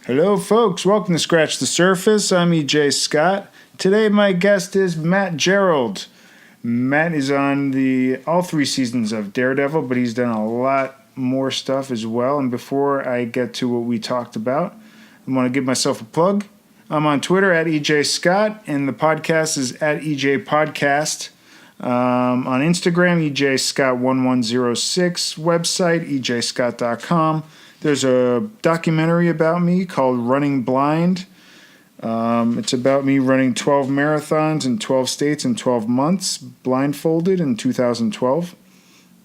Hello, folks. Welcome to Scratch the Surface. I'm EJ Scott. Today, my guest is Matt Gerald. Matt is on all 3 seasons of Daredevil, but he's done a lot more stuff as well. And before I get to what we talked about, I want to give myself a plug. I'm on Twitter at EJ Scott, and the podcast is at EJ Podcast. On Instagram, EJ Scott 1106, website ejscott.com. There's a documentary about me called Running Blind. It's about me running 12 marathons in 12 states in 12 months, blindfolded in 2012.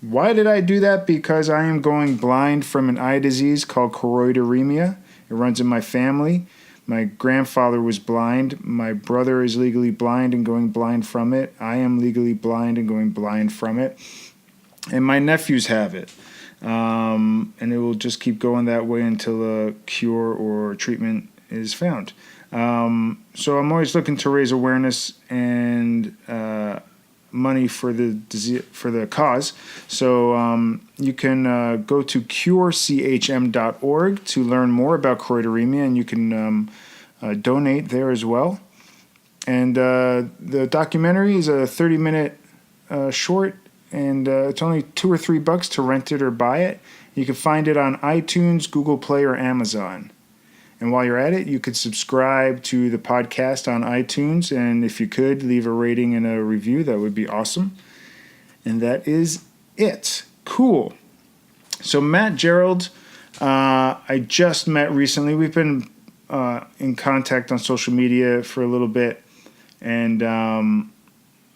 Why did I do that? Because I am going blind from an eye disease called choroideremia. It runs in my family. My grandfather was blind. My brother is legally blind and going blind from it. I am legally blind and going blind from it. And my nephews have it. And it will just keep going that way until a cure or treatment is found. So I'm always looking to raise awareness and money for the cause. So you can go to curechm.org to learn more about choroideremia, and you can donate there as well. And the documentary is a 30-minute short. And it's only $2 or $3 to rent it or buy it. You can find it on iTunes, Google Play, or Amazon. And while you're at it, you could subscribe to the podcast on iTunes. And if you could, leave a rating and a review. That would be awesome. And that is it. Cool. So Matt Gerald, I just met recently. We've been in contact on social media for a little bit. And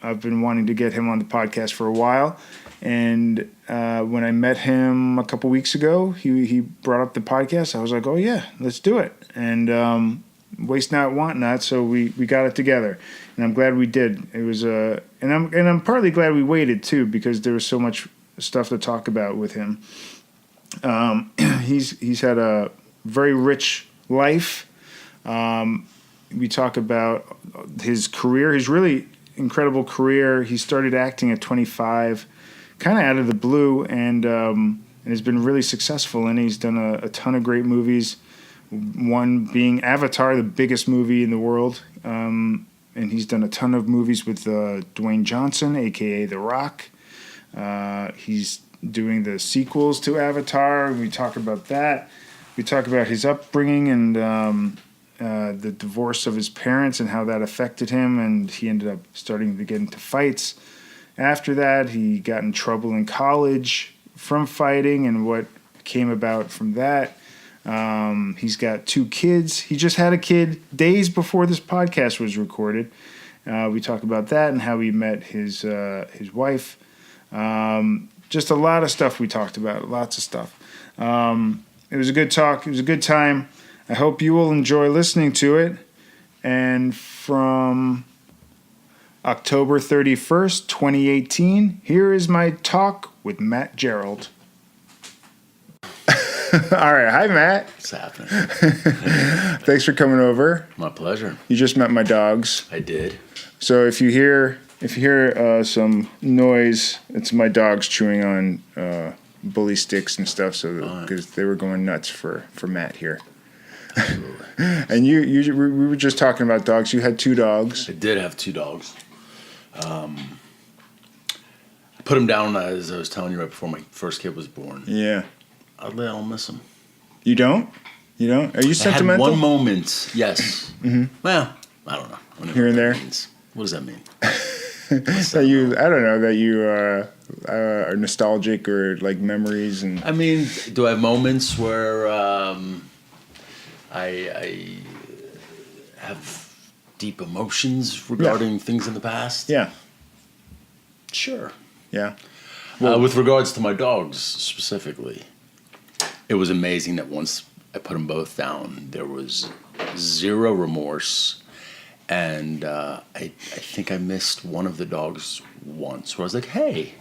I've been wanting to get him on the podcast for a while, and when I met him a couple weeks ago, he brought up the podcast. I was like, oh yeah, let's do it, and waste not, want not. So we got it together, and I'm glad we did. It was and I'm partly glad we waited too, because there was so much stuff to talk about with him. He's had a very rich life. We talk about his career. He's really incredible career. He started acting at 25, kind of out of the blue, and has been really successful. And he's done a ton of great movies. One being Avatar, the biggest movie in the world. And he's done a ton of movies with Dwayne Johnson, aka The Rock. He's doing the sequels to Avatar. We talk about that. We talk about his upbringing and the divorce of his parents and how that affected him, and he ended up starting to get into fights. After that, he got in trouble in college from fighting and what came about from that. He's got 2 kids. He just had a kid days before this podcast was recorded. We talk about that and how he met his wife. Just a lot of stuff we talked about, lots of stuff. It was a good talk. It was a good time. I hope you will enjoy listening to it. And from October 31st, 2018, here is my talk with Matt Gerald. All right. Hi, Matt. What's happening? Thanks for coming over. My pleasure. You just met my dogs. I did. So if you hear some noise, it's my dogs chewing on bully sticks and stuff. So because they were going nuts for Matt here. Absolutely. And we were just talking about dogs. You had 2 dogs. I did have 2 dogs. I put them down, as I was telling you, right before my first kid was born. Yeah. Oddly, I don't miss them. You don't? You don't? Are you sentimental? I had one moment, yes. Mm-hmm. Well, I don't know. Here and there? Means. What does that mean? I don't know, that you are nostalgic or like memories and. I mean, do I have moments where I have deep emotions regarding things in the past? Yeah. Sure. Yeah. Well, with regards to my dogs specifically, it was amazing that once I put them both down, there was zero remorse. And I think I missed one of the dogs once where I was like, hey,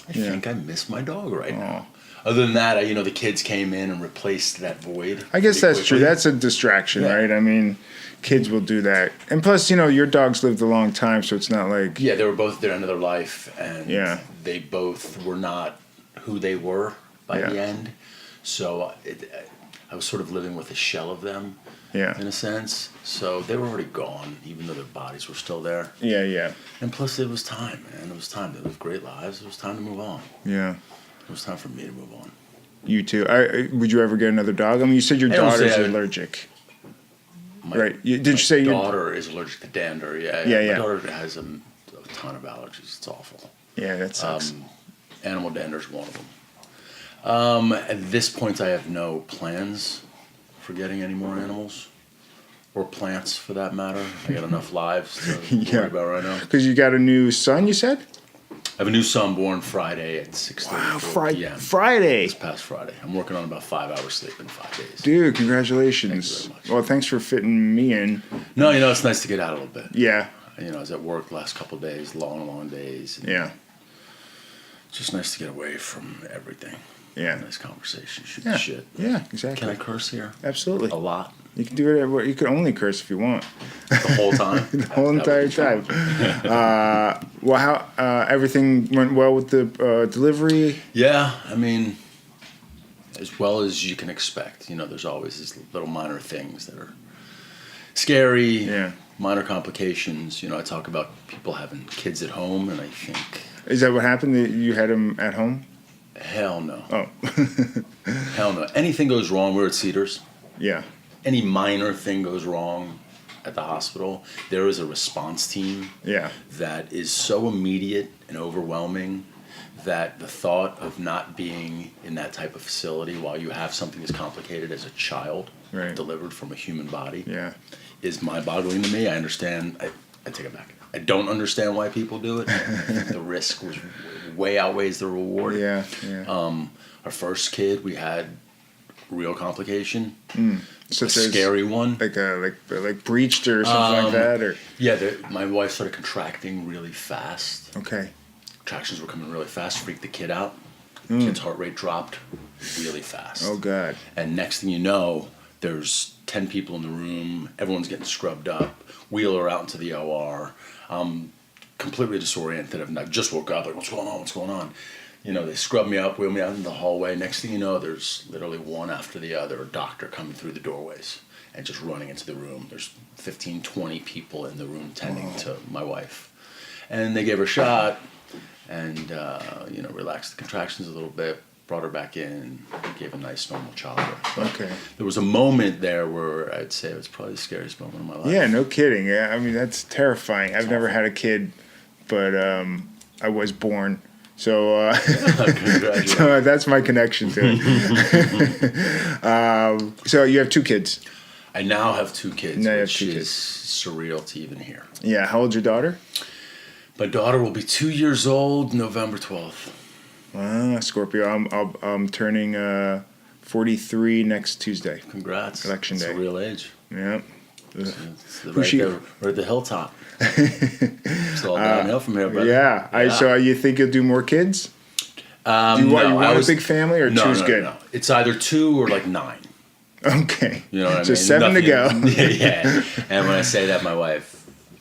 I think I miss my dog right now. Other than that, the kids came in and replaced that void. I guess that's true. That's a distraction, right? I mean, kids will do that. And plus, your dogs lived a long time, so it's not like... Yeah, they were both at the end of their life, and they both were not who they were by the end. So I I was sort of living with a shell of them, Yeah. in a sense. So they were already gone, even though their bodies were still there. Yeah, yeah. And plus, it was time, man. It was time. They lived great lives. It was time to move on. Yeah. It was time for me to move on. You too. Would you ever get another dog? I mean, you said your I don't daughter's say I- allergic. My, Right. Did you say my your daughter is allergic to dander? Yeah. Yeah, yeah. My daughter has a ton of allergies. It's awful. Yeah, that sucks. Animal dander is one of them. At this point, I have no plans for getting any more animals. Or plants, for that matter. I got enough lives to Yeah. worry about right now. Because you got a new son, you said? I have a new son born Friday at 6:34 p.m. Friday. This past Friday. I'm working on about 5 hours sleep in 5 days. Dude, congratulations. Thank you very much. Well, thanks for fitting me in. No, it's nice to get out a little bit. Yeah, I was at work the last couple of days, long days. And yeah, it's just nice to get away from everything. yeah. Nice conversation, shoot Yeah, the shit. yeah, exactly. Can I curse here? Absolutely. A lot? You can do it. You can only curse if you want. The whole time? The whole entire time. Well, how everything went well with the delivery? Yeah, as well as you can expect. There's always these little minor things that are scary, Yeah. minor complications. I talk about people having kids at home, and I think, Is that what happened? That you had him at home? hell no. Oh, Hell no. Anything goes wrong, we're at Cedars. yeah, Any minor thing goes wrong at the hospital, there is a response team yeah, that is so immediate and overwhelming that the thought of not being in that type of facility while you have something as complicated as a child Right. delivered from a human body yeah, is mind-boggling to me. I understand. I take it back. I don't understand why people do it. I think the risk was way outweighs the reward. yeah, yeah. Our first kid, we had real complication, Such a as scary one. like breached or something like that, or Yeah, my wife started contracting really fast. okay, Contractions were coming really fast, freaked the kid out. Kid's heart rate dropped really fast. oh god, And next thing you know, there's 10 people in the room, everyone's getting scrubbed up, wheel her out into the OR. Completely disoriented. I just woke up, like, what's going on? They scrub me up, wheel me out into the hallway. Next thing you know, there's literally one after the other, a doctor coming through the doorways and just running into the room. There's 15, 20 people in the room tending to my wife. And they gave her a shot and, relaxed the contractions a little bit, brought her back in, gave a nice normal childbirth. But okay. there was a moment there where I'd say it was probably the scariest moment of my life. Yeah, no kidding. Yeah, I mean that's terrifying. I've never had a kid, but I was born, so Congratulations. so that's my connection to it. So you have 2 kids. I now have 2 kids, Now you have which 2 is surreal to even hear. Yeah, how old's your daughter? My daughter will be 2 years old November 12th. Scorpio. I'm turning 43 next Tuesday. Congrats. Election It's day. a real age. Yeah. It's Who's right she? there, right at the hilltop. It's all downhill from here, brother. Yeah. So you think you'll do more kids? Do you want a big family or no, two's no, good? No. It's either 2 or like 9. Okay. You know what I mean? So 7 to go. Yeah. And when I say that, my wife,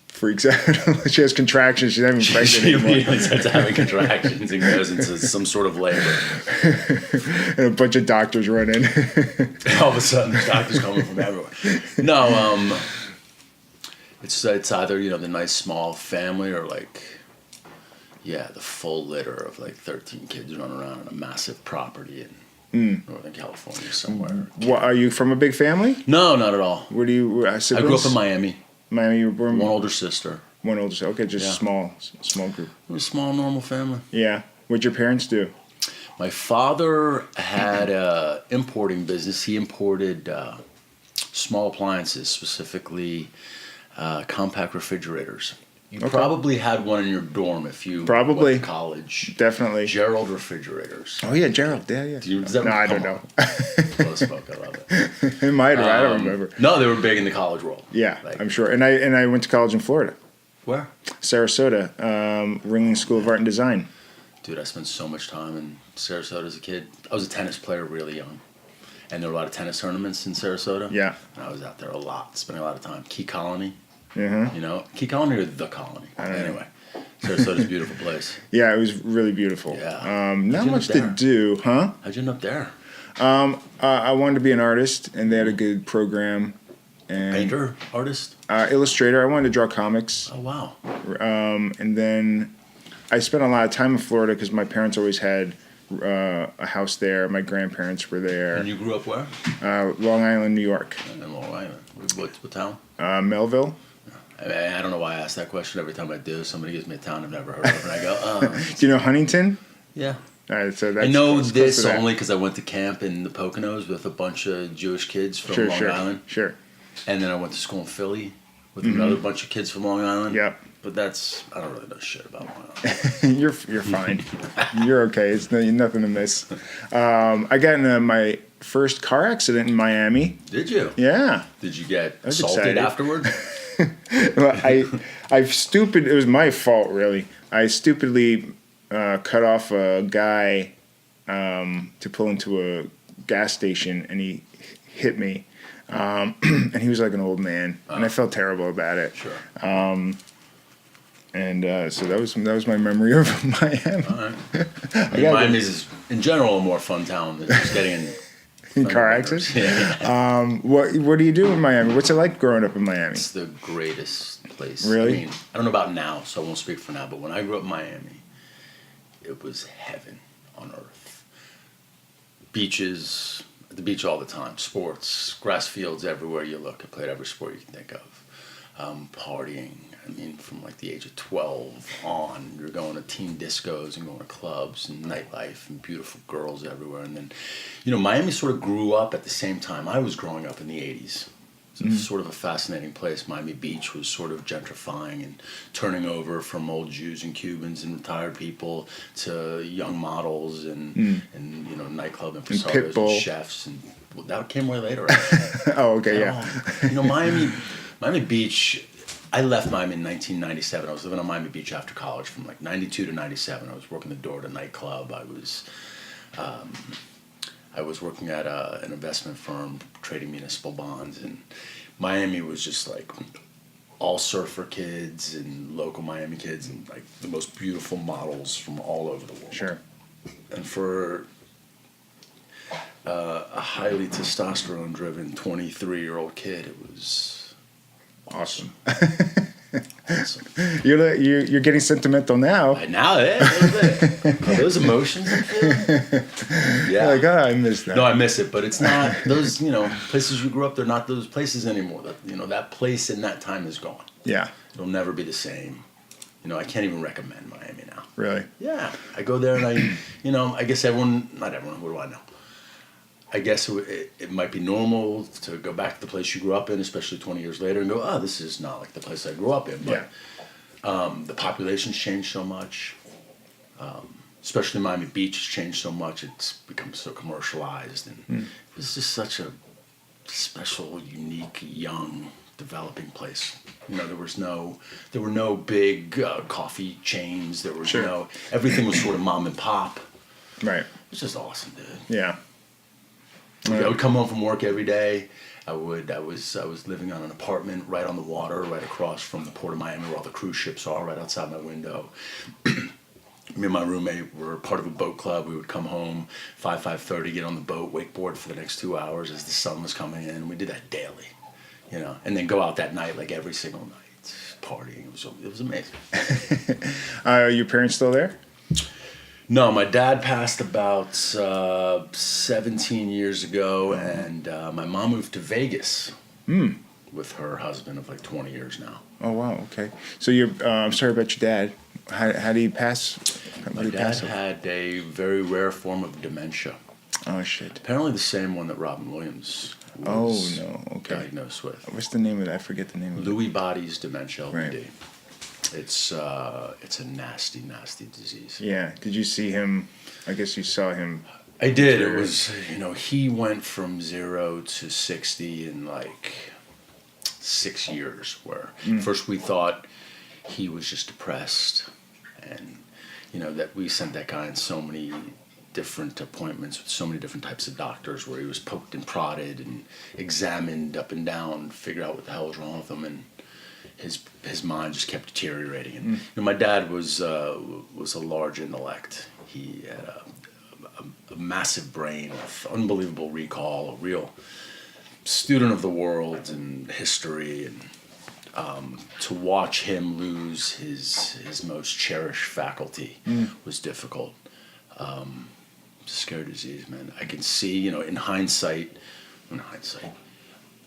Freaks out. She has contractions. She's not even pregnant she anymore. immediately starts having contractions and goes into some sort of labor. And a bunch of doctors run in. All of a sudden, there's doctors coming from everywhere. No, it's either the nice small family or the full litter of 13 kids running around on a massive property in Northern California somewhere. What, are you from a big family? No, not at all. Where do you? I grew up in Miami. Miami. You were born. One older sister. One older sister. Okay, just Yeah. small group. It was a small, normal family. Yeah. What'd your parents do? My father had an importing business. He imported small appliances, specifically compact refrigerators. You probably had one in your dorm if you Probably. went to college. Definitely. Gerald refrigerators. Oh yeah, Gerald. Yeah. Does that No, I come don't on. know. Close book, I love it. It might have. I don't remember. No, they were big in the college world. Yeah, I'm sure. And I went to college in Florida, Where? Sarasota, Ringling School of Art and Design. Dude, I spent so much time in Sarasota as a kid. I was a tennis player really young. And there were a lot of tennis tournaments in Sarasota. Yeah. And I was out there a lot, spending a lot of time. Key Colony. Mm-hmm. Key Colony or the Colony? I don't know. Anyway, Sarasota's a beautiful place. Yeah, it was really beautiful. Yeah. Not How'd you much end to up do, huh? How'd you end up there? I wanted to be an artist, and they had a good program. And Painter, artist. illustrator. I wanted to draw comics. Oh wow. And then I spent a lot of time in Florida because my parents always had a house there. My grandparents were there. And you grew up where? Long Island, New York. In Long Island. What town? Melville. I don't know why I ask that question every time I do. Somebody gives me a town I've never heard of, and I go, oh. Do you know Huntington? Yeah. All right, so that's I know close to this that. only because I went to camp in the Poconos with a bunch of Jewish kids from Long Island. Sure. And then I went to school in Philly with another bunch of kids from Long Island. Yep. But I don't really know shit about Long Island. You're fine. You're okay. It's nothing to miss. I got in my first car accident in Miami. Did you? Yeah. Did you get was assaulted excited. afterward? Well, it was my fault, really. I stupidly cut off a guy to pull into a gas station, and he hit me. And he was like an old man, and I felt terrible about it. Sure. And so that was my memory of Miami. All right. Miami's, in general, a more fun town than just getting In car accidents? Yeah. What do you do in Miami? What's it like growing up in Miami? It's the greatest place. Really? I mean, I don't know about now, so I won't speak for now, but when I grew up in Miami, it was heaven on earth. Beaches, at the beach all the time, sports, grass fields everywhere you look. I played every sport you can think of. Partying, I mean, from like the age of 12 on, you're going to teen discos and going to clubs and nightlife and beautiful girls everywhere. And then, Miami sort of grew up at the same time I was growing up in the 80s. So it's sort of a fascinating place. Miami Beach was sort of gentrifying and turning over from old Jews and Cubans and retired people to young models and nightclub impresarios and chefs. And that came way later. Oh, okay, yeah. Miami Beach, I left Miami in 1997. I was living on Miami Beach after college from like 92 to 97. I was working the door at a nightclub. I was working at an investment firm trading municipal bonds, and Miami was just like all surfer kids and local Miami kids and like the most beautiful models from all over the world. Sure. And for a highly testosterone-driven 23-year-old kid, it was Awesome. awesome. You're getting sentimental now. Now, a little bit. Are those emotions I'm feeling? Yeah. Like, I miss that. No, I miss it, but it's not those, places you grew up, they're not those places anymore. That place in that time is gone. Yeah. It'll never be the same. I can't even recommend Miami now. Really? Yeah. I go there and I guess not everyone, what do I know? I guess it might be normal to go back to the place you grew up in, especially 20 years later, and go, oh, this is not like the place I grew up in. But the population's changed so much. Especially Miami Beach has changed so much. It's become so commercialized. And it was just such a special, unique, young, developing place. There were no big coffee chains. There was everything was sort of mom and pop. Right. It was just awesome, dude. Yeah. I would come home from work every day. I was living on an apartment right on the water, right across from the port of Miami where all the cruise ships are, right outside my window. Me and my roommate were part of a boat club. We would come home 5:30, get on the boat, wakeboard for the next 2 hours as the sun was coming in. We did that daily, and then go out that night like every single night, partying. It was amazing. Are your parents still there? No, my dad passed about 17 years ago, and my mom moved to Vegas with her husband of like 20 years now. Oh, wow, okay. So I'm sorry about your dad. How did he pass? My dad had a very rare form of dementia. Oh, shit. Apparently the same one that Robin Williams was diagnosed with. What's the name of that? I forget the name of it. Lewy bodies dementia, LBD. Right. It's a nasty, nasty disease. Yeah. Did you see him? I guess you saw him. I did. It was, he went from 0 to 60 in like 6 years, where first we thought he was just depressed, and that we sent that guy in so many different appointments with so many different types of doctors where he was poked and prodded and examined up and down, figured out what the hell was wrong with him, and his mind just kept deteriorating. And my dad was a large intellect. He had a massive brain with unbelievable recall, a real student of the world and history, and to watch him lose his most cherished faculty was difficult. It's a scary disease, man. I can see, in hindsight,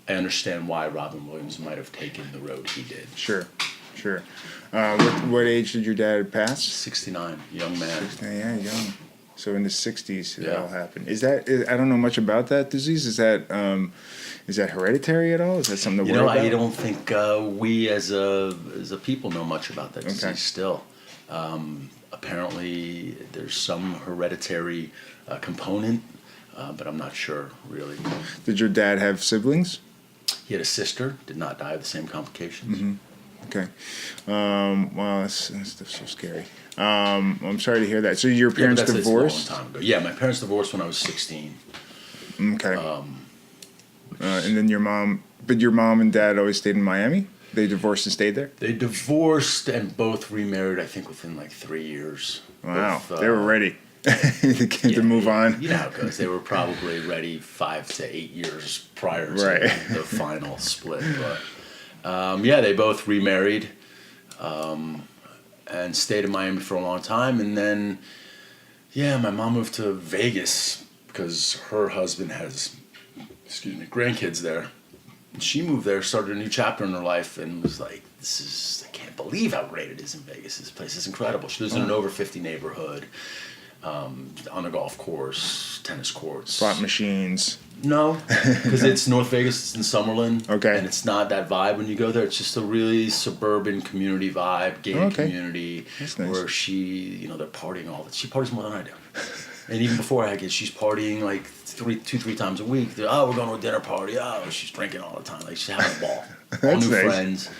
I understand why Robin Williams might have taken the road he did. Sure. What age did your dad pass? 69, young man. Yeah, young. So in the 60s, it Yeah. all happened. I don't know much about that disease. Is that hereditary at all? Is that something to worry about? I don't think we as a people know much about that disease still. Apparently, there's some hereditary component, but I'm not sure, really. Did your dad have siblings? He had a sister, did not die of the same complications. Mm-hmm. Okay. Wow, that's so scary. I'm sorry to hear that. So your parents divorced? That's a long time ago. Yeah, my parents divorced when I was 16. Okay. And then your mom and dad always stayed in Miami? They divorced and stayed there? They divorced and both remarried, I think, within like 3 years. Wow, Both, they were ready to move on. You know how it goes. They were probably ready 5 to 8 years prior to the final split. But they both remarried and stayed in Miami for a long time. And then, my mom moved to Vegas because her husband has, grandkids there. And she moved there, started a new chapter in her life, and was like, I can't believe how great it is in Vegas. This place is incredible. She lives in an over 50 neighborhood, on a golf course, tennis courts. Slot machines. No, because it's North Vegas, it's in Summerlin. Okay. And it's not that vibe when you go there. It's just a really suburban community vibe, gated community. That's nice. Where they're partying she parties more than I do. And even before I had kids, she's partying like 2-3 times a week. We're going to a dinner party. She's drinking all the time. Like, she's having a ball. All new friends.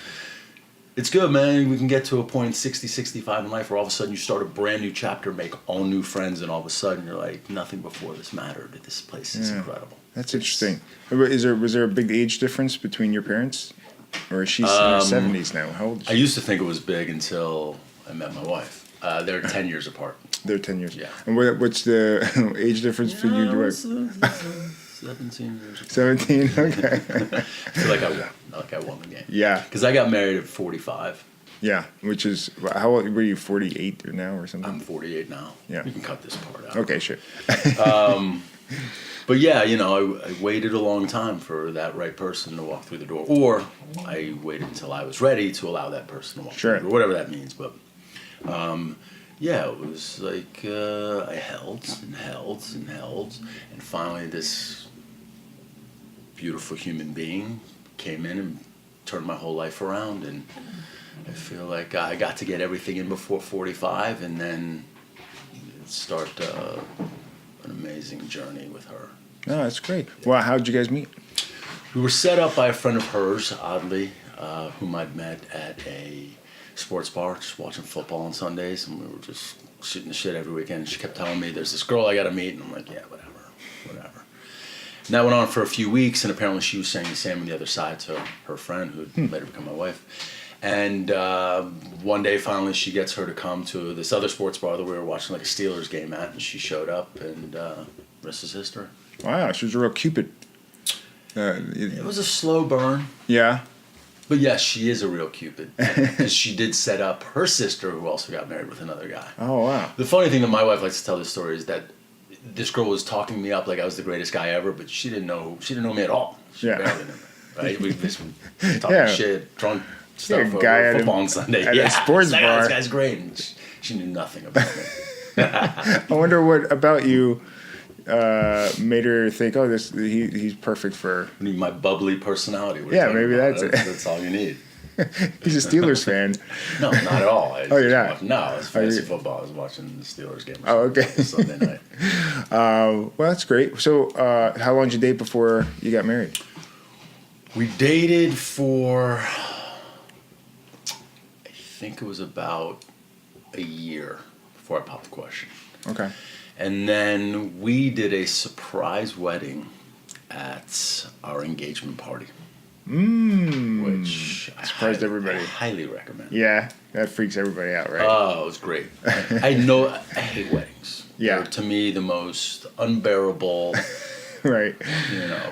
It's good, man. We can get to a point 60, 65 in life where all of a sudden you start a brand new chapter, make all new friends, and all of a sudden you're like, nothing before this mattered. This place is incredible. That's interesting. Was there a big age difference between your parents? Or is she in her 70s now? How old is she? I used to think it was big until I met my wife. They're 10 years apart. They're 10 years. Yeah. And what's the age difference between you and your wife? 17 years apart. 17? Okay. I feel like I won the game. Yeah. Because I got married at 45. Yeah, which is, how old were you, 48 or now or something? I'm 48 now. Yeah. You can cut this part out. Okay, sure. But I waited a long time for that right person to walk through the door. Or I waited until I was ready to allow that person to walk through the door, whatever that means. But it was like I held and held and held. And finally this beautiful human being came in and turned my whole life around. And I feel like I got to get everything in before 45 and then start an amazing journey with her. Oh, that's great. Well, how'd you guys meet? We were set up by a friend of hers, oddly, whom I'd met at a sports bar, just watching football on Sundays, and we were just shooting the shit every weekend. And she kept telling me, there's this girl I gotta meet, and I'm like, yeah, whatever. And that went on for a few weeks, and apparently she was saying the same on the other side to her friend, who'd later become my wife. And one day, finally, she gets her to come to this other sports bar that we were watching like a Steelers game at, and she showed up, and rest is history. Wow, she was a real Cupid. It was a slow burn. Yeah. But yes, she is a real Cupid. Because she did set up her sister, who also got married with another guy. Oh, wow. The funny thing that my wife likes to tell this story is that this girl was talking me up like I was the greatest guy ever, but she didn't know me at all. She barely knew me. Right? We just talking shit, drunk stuff over football on Sunday. At a sports bar. This guy's great. And she knew nothing about me. I wonder what about you made her think, oh, he's perfect for... I mean, my bubbly personality. Maybe that's it. That's all you need. He's a Steelers fan. No, not at all. You're not? No, it's fantasy football. I was watching the Steelers game. Oh, okay. Sunday night. Well, that's great. So how long did you date before you got married? We dated for, I think it was about a year before I popped the question. Okay. And then we did a surprise wedding at our engagement party. Which surprised everybody. I highly recommend. Yeah, that freaks everybody out, right? Oh, it was great. I hate weddings. Yeah. They're, to me, the most unbearable, Right.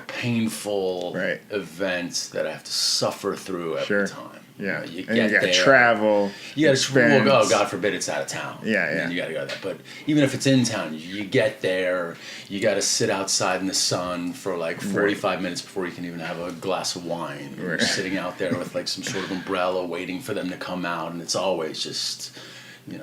painful Right. events that I have to suffer through every Sure. time. Yeah. You And you got there, travel. you got to, well, expense. oh, God forbid it's out of town. Yeah, And yeah. then you got to go there. But even if it's in town, you get there, you got to sit outside in the sun for like 45 minutes before you can even have a glass of wine. You're sitting out there with like some sort of umbrella waiting for them to come out. And it's always just,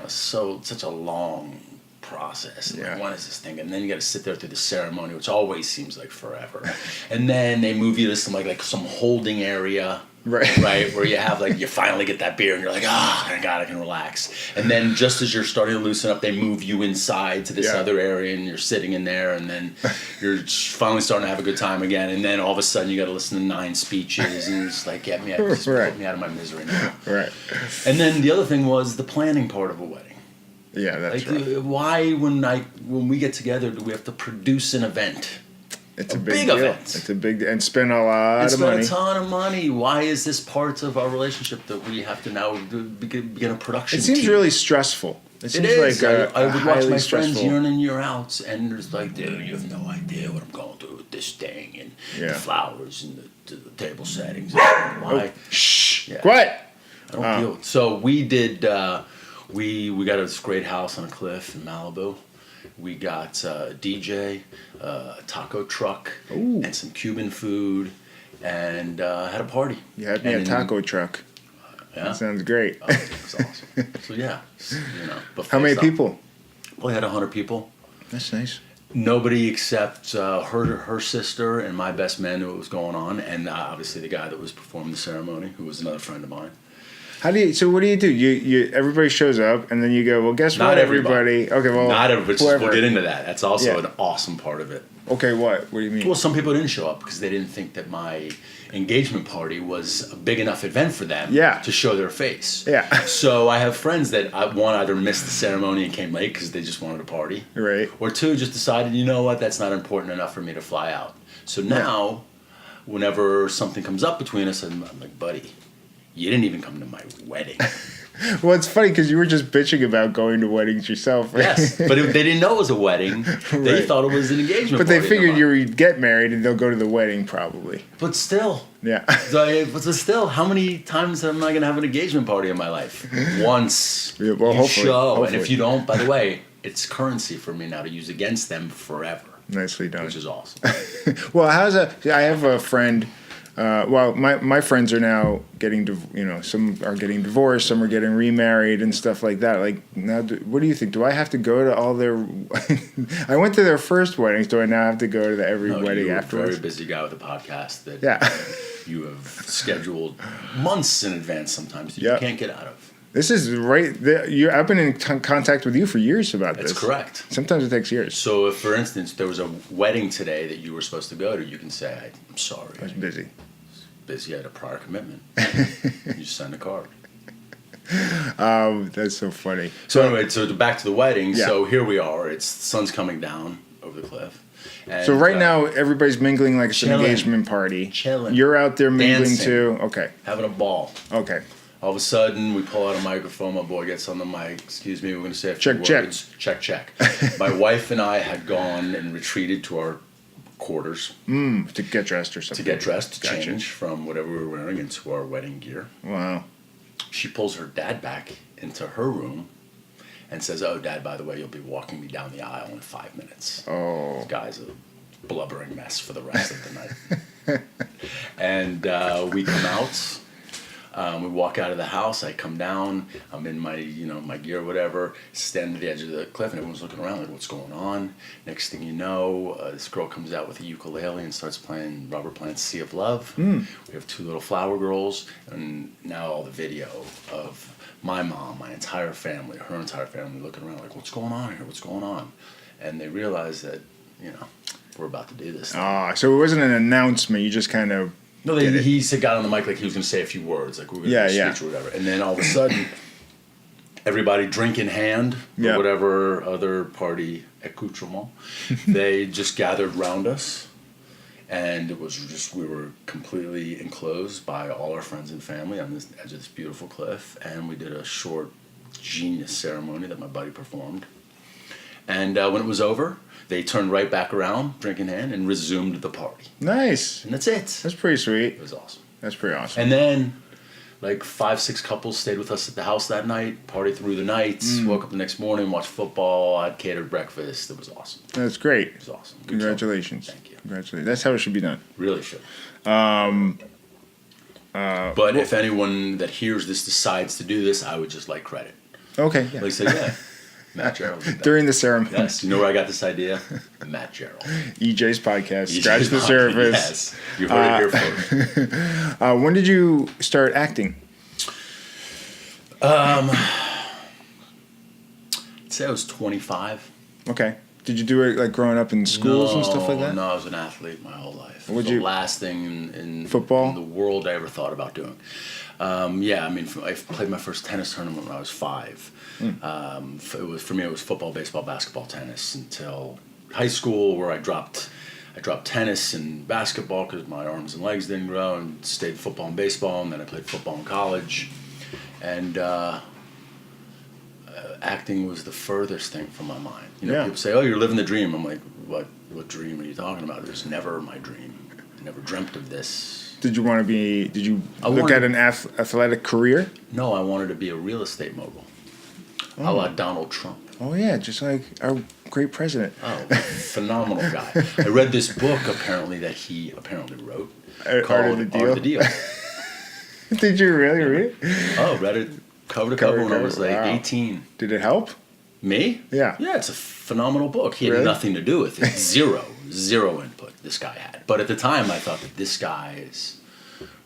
such a long process. Yeah. Like, when is this thing? And then you got to sit there through the ceremony, which always seems like forever. And then they move you to some like some holding area. Right, where you have like you finally get that beer and you're like, thank God I can relax. And then just as you're starting to loosen up, they move you inside to this other area and you're sitting in there, and then you're finally starting to have a good time again. And then all of a sudden you got to listen to 9 speeches and it's like, get me out, just put me out of my misery now. Right. And then the other thing was the planning part of a wedding. Yeah, that's like, right. Why when we get together do we have to produce an event? It's a big deal. event. It's a big and spend a lot of money. Spend a ton of money. Why is this part of our relationship that we have to now begin a production? It seems team? really stressful. It seems is. like I would watch my friends stressful. year in and year out, and there's like, dude, you have no idea what I'm going through with this thing and the flowers and the table settings. Why? Shh. Yeah. Quiet. I don't deal with it. So we did. We got this great house on a cliff in Malibu. We got a DJ, a taco truck, and some Cuban food, and had a party. You had me a taco truck. Yeah? That sounds great. Oh, that's awesome. So yeah, How many people? We had 100 people. That's nice. Nobody except her sister and my best man knew what was going on, and obviously the guy that was performing the ceremony, who was another friend of mine. So what do? You everybody shows up and then you go, well, guess Not what, everybody. everybody? Okay, well, Not everybody. whoever. We'll get into that. That's also an awesome part of it. Okay, what? What do you mean? Well, some people didn't show up because they didn't think that my engagement party was a big enough event for them to show their face. Yeah. So I have friends that, one, either missed the ceremony and came late because they just wanted to party. Right. Or two, just decided, you know what, that's not important enough for me to fly out. So now, whenever something comes up between us, I'm like, buddy, you didn't even come to my wedding. Well, it's funny because you were just bitching about going to weddings yourself. Right? Yes, but they didn't know it was a wedding. They Right. thought it was an engagement But party. they figured you would get married and they'll go to the wedding probably. But still. Yeah. But still, how many times am I going to have an engagement party in my life? Once. Yeah, well, you hopefully, show. hopefully. And if you don't, by the way, it's currency for me now to use against them forever. Nicely done. Which is awesome. Well, I have a friend. My friends are now getting, some are getting divorced, some are getting remarried and stuff like that. Like, now, what do you think? Do I have to go to all their? I went to their first weddings. Do I now have to go to every wedding you're afterwards? a very busy guy with a podcast that you have scheduled months in advance sometimes that you can't get out of. This is right. I've been in contact with you for years about this. That's correct. Sometimes it takes years. So, if, for instance, there was a wedding today that you were supposed to go to, you can say, I'm sorry. I was busy. Busy, I had a prior commitment. You just send a card. That's so funny. So anyway, back to the wedding. Yeah. So here we are. The sun's coming down over the cliff. And, So right now, everybody's mingling like it's an chilling. engagement party. Chilling. You're out there mingling Dancing. too. Okay. having a ball. Okay. All of a sudden, we pull out a microphone. My boy gets on the mic. Excuse me, we're going to say a few Check, words. Check. My wife and I had gone and retreated to our quarters To get dressed or something. to Gotcha. change from whatever we were wearing into our wedding gear. Wow. She pulls her dad back into her room and says, "Oh, Dad, by the way, you'll be walking me down the aisle in 5 minutes." Oh. This guy's a blubbering mess for the rest of the night. And we come out. We walk out of the house. I come down. I'm in my, my gear, whatever. Stand at the edge of the cliff, and everyone's looking around like, "What's going on?" Next thing you know, this girl comes out with a ukulele and starts playing Robert Plant's "Sea of Love." We have 2 little flower girls, and now all the video of my mom, my entire family, her entire family, looking around like, "What's going on here? What's going on?" And they realize that, we're about to do this thing. So it wasn't an announcement. You just kind of. No, he got on the mic like he was going to say a few words, like we were going to do a speech or whatever. And then all of a sudden, everybody drink in hand, or whatever other party accoutrement, they just gathered around us. And it was just, we were completely enclosed by all our friends and family on this edge of this beautiful cliff. And we did a short, genius ceremony that my buddy performed. And when it was over, they turned right back around, drink in hand, and resumed the party. Nice. And that's it. That's pretty sweet. It was awesome. That's pretty awesome. And then, like 5-6 couples stayed with us at the house that night, partied through the nights, woke up the next morning, watched football, had catered breakfast. It was awesome. That's great. It was awesome. Good Congratulations. Thank you. Congratulations. That's how it should be done. Really should. But if anyone that hears this decides to do this, I would just like credit. Okay. Yeah. Like say, yeah, Matt Gerald. did that. During the ceremony. Yes. You know where I got this idea? Matt Gerald. EJ's podcast. EJ's Scratch the podcast. surface. Yes. You heard it here first. When did you start acting? I'd say I was 25. Okay. Did you do it like growing up in schools and stuff like that? No, I was an athlete my whole life. It was Would the you- last thing in Football? in the world I ever thought about doing. Yeah, I mean, I played my first tennis tournament when I was 5. For me, it was football, baseball, basketball, tennis until high school, where I dropped tennis and basketball because my arms and legs didn't grow, and stayed football and baseball, and then I played football in college, and acting was the furthest thing from my mind. You know, Yeah. people say, "Oh, you're living the dream." I'm like, "What dream are you talking about? It was never my dream. I never dreamt of this." Did you want to be? Did you I look wanted- at an athletic career? No, I wanted to be a real estate mogul, a la Donald Trump. Oh yeah, just like our great president. Oh, phenomenal guy. I read this book apparently that he wrote called Art of the Deal. Art of the Deal. Did you really read it? Oh, read it cover to Cover cover to when I was cover, like wow. 18. Did it help? Me? Yeah. Yeah, it's a phenomenal book. He had Really? nothing to do with it. Zero input this guy had. But at the time, I thought that this guy is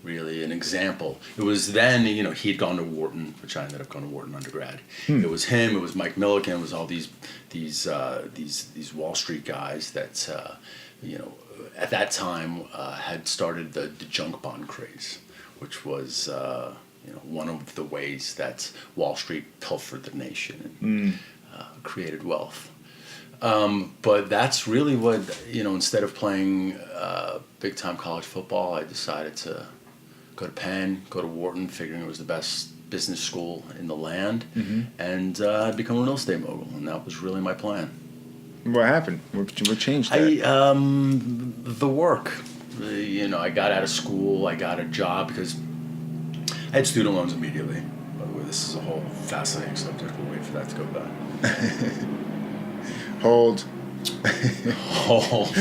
really an example. It was then, you know, he'd gone to Wharton, which I ended up going to Wharton undergrad. It was him. It was Mike Millikan. It was all these Wall Street guys that, you know, at that time had started the junk bond craze, which was you know, one of the ways that Wall Street pilfered the nation and created wealth. But that's really what, you know, instead of playing big time college football, I decided to go to Penn, go to Wharton, figuring it was the best business school in the land, and I'd become a real estate mogul, and that was really my plan. What happened? What changed that? The work. You know, I got out of school, I got a job because I had student loans immediately. By the way, this is a whole fascinating subject. We'll wait for that to go by. Hold. Oh,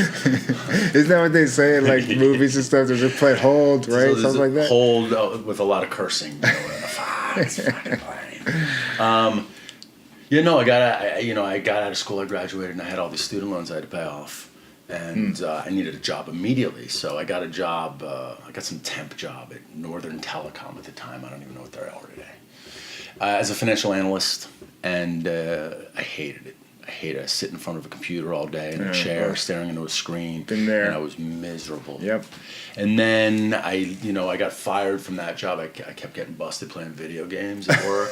Isn't that what they say in like movies and stuff? There's a play hold, right? so Something like that. Hold with a lot of cursing. You know, and a fucking plane. You know, I got out of school. I graduated, and I had all these student loans I had to pay off, and I needed a job immediately. So I got a job. I got some temp job at Northern Telecom at the time. I don't even know what they are today. As a financial analyst, and I hated it. I hated it. I sit in front of a computer all day in a chair, staring into a screen. Been there. And I was miserable. Yep. And then I got fired from that job. I kept getting busted playing video games at work.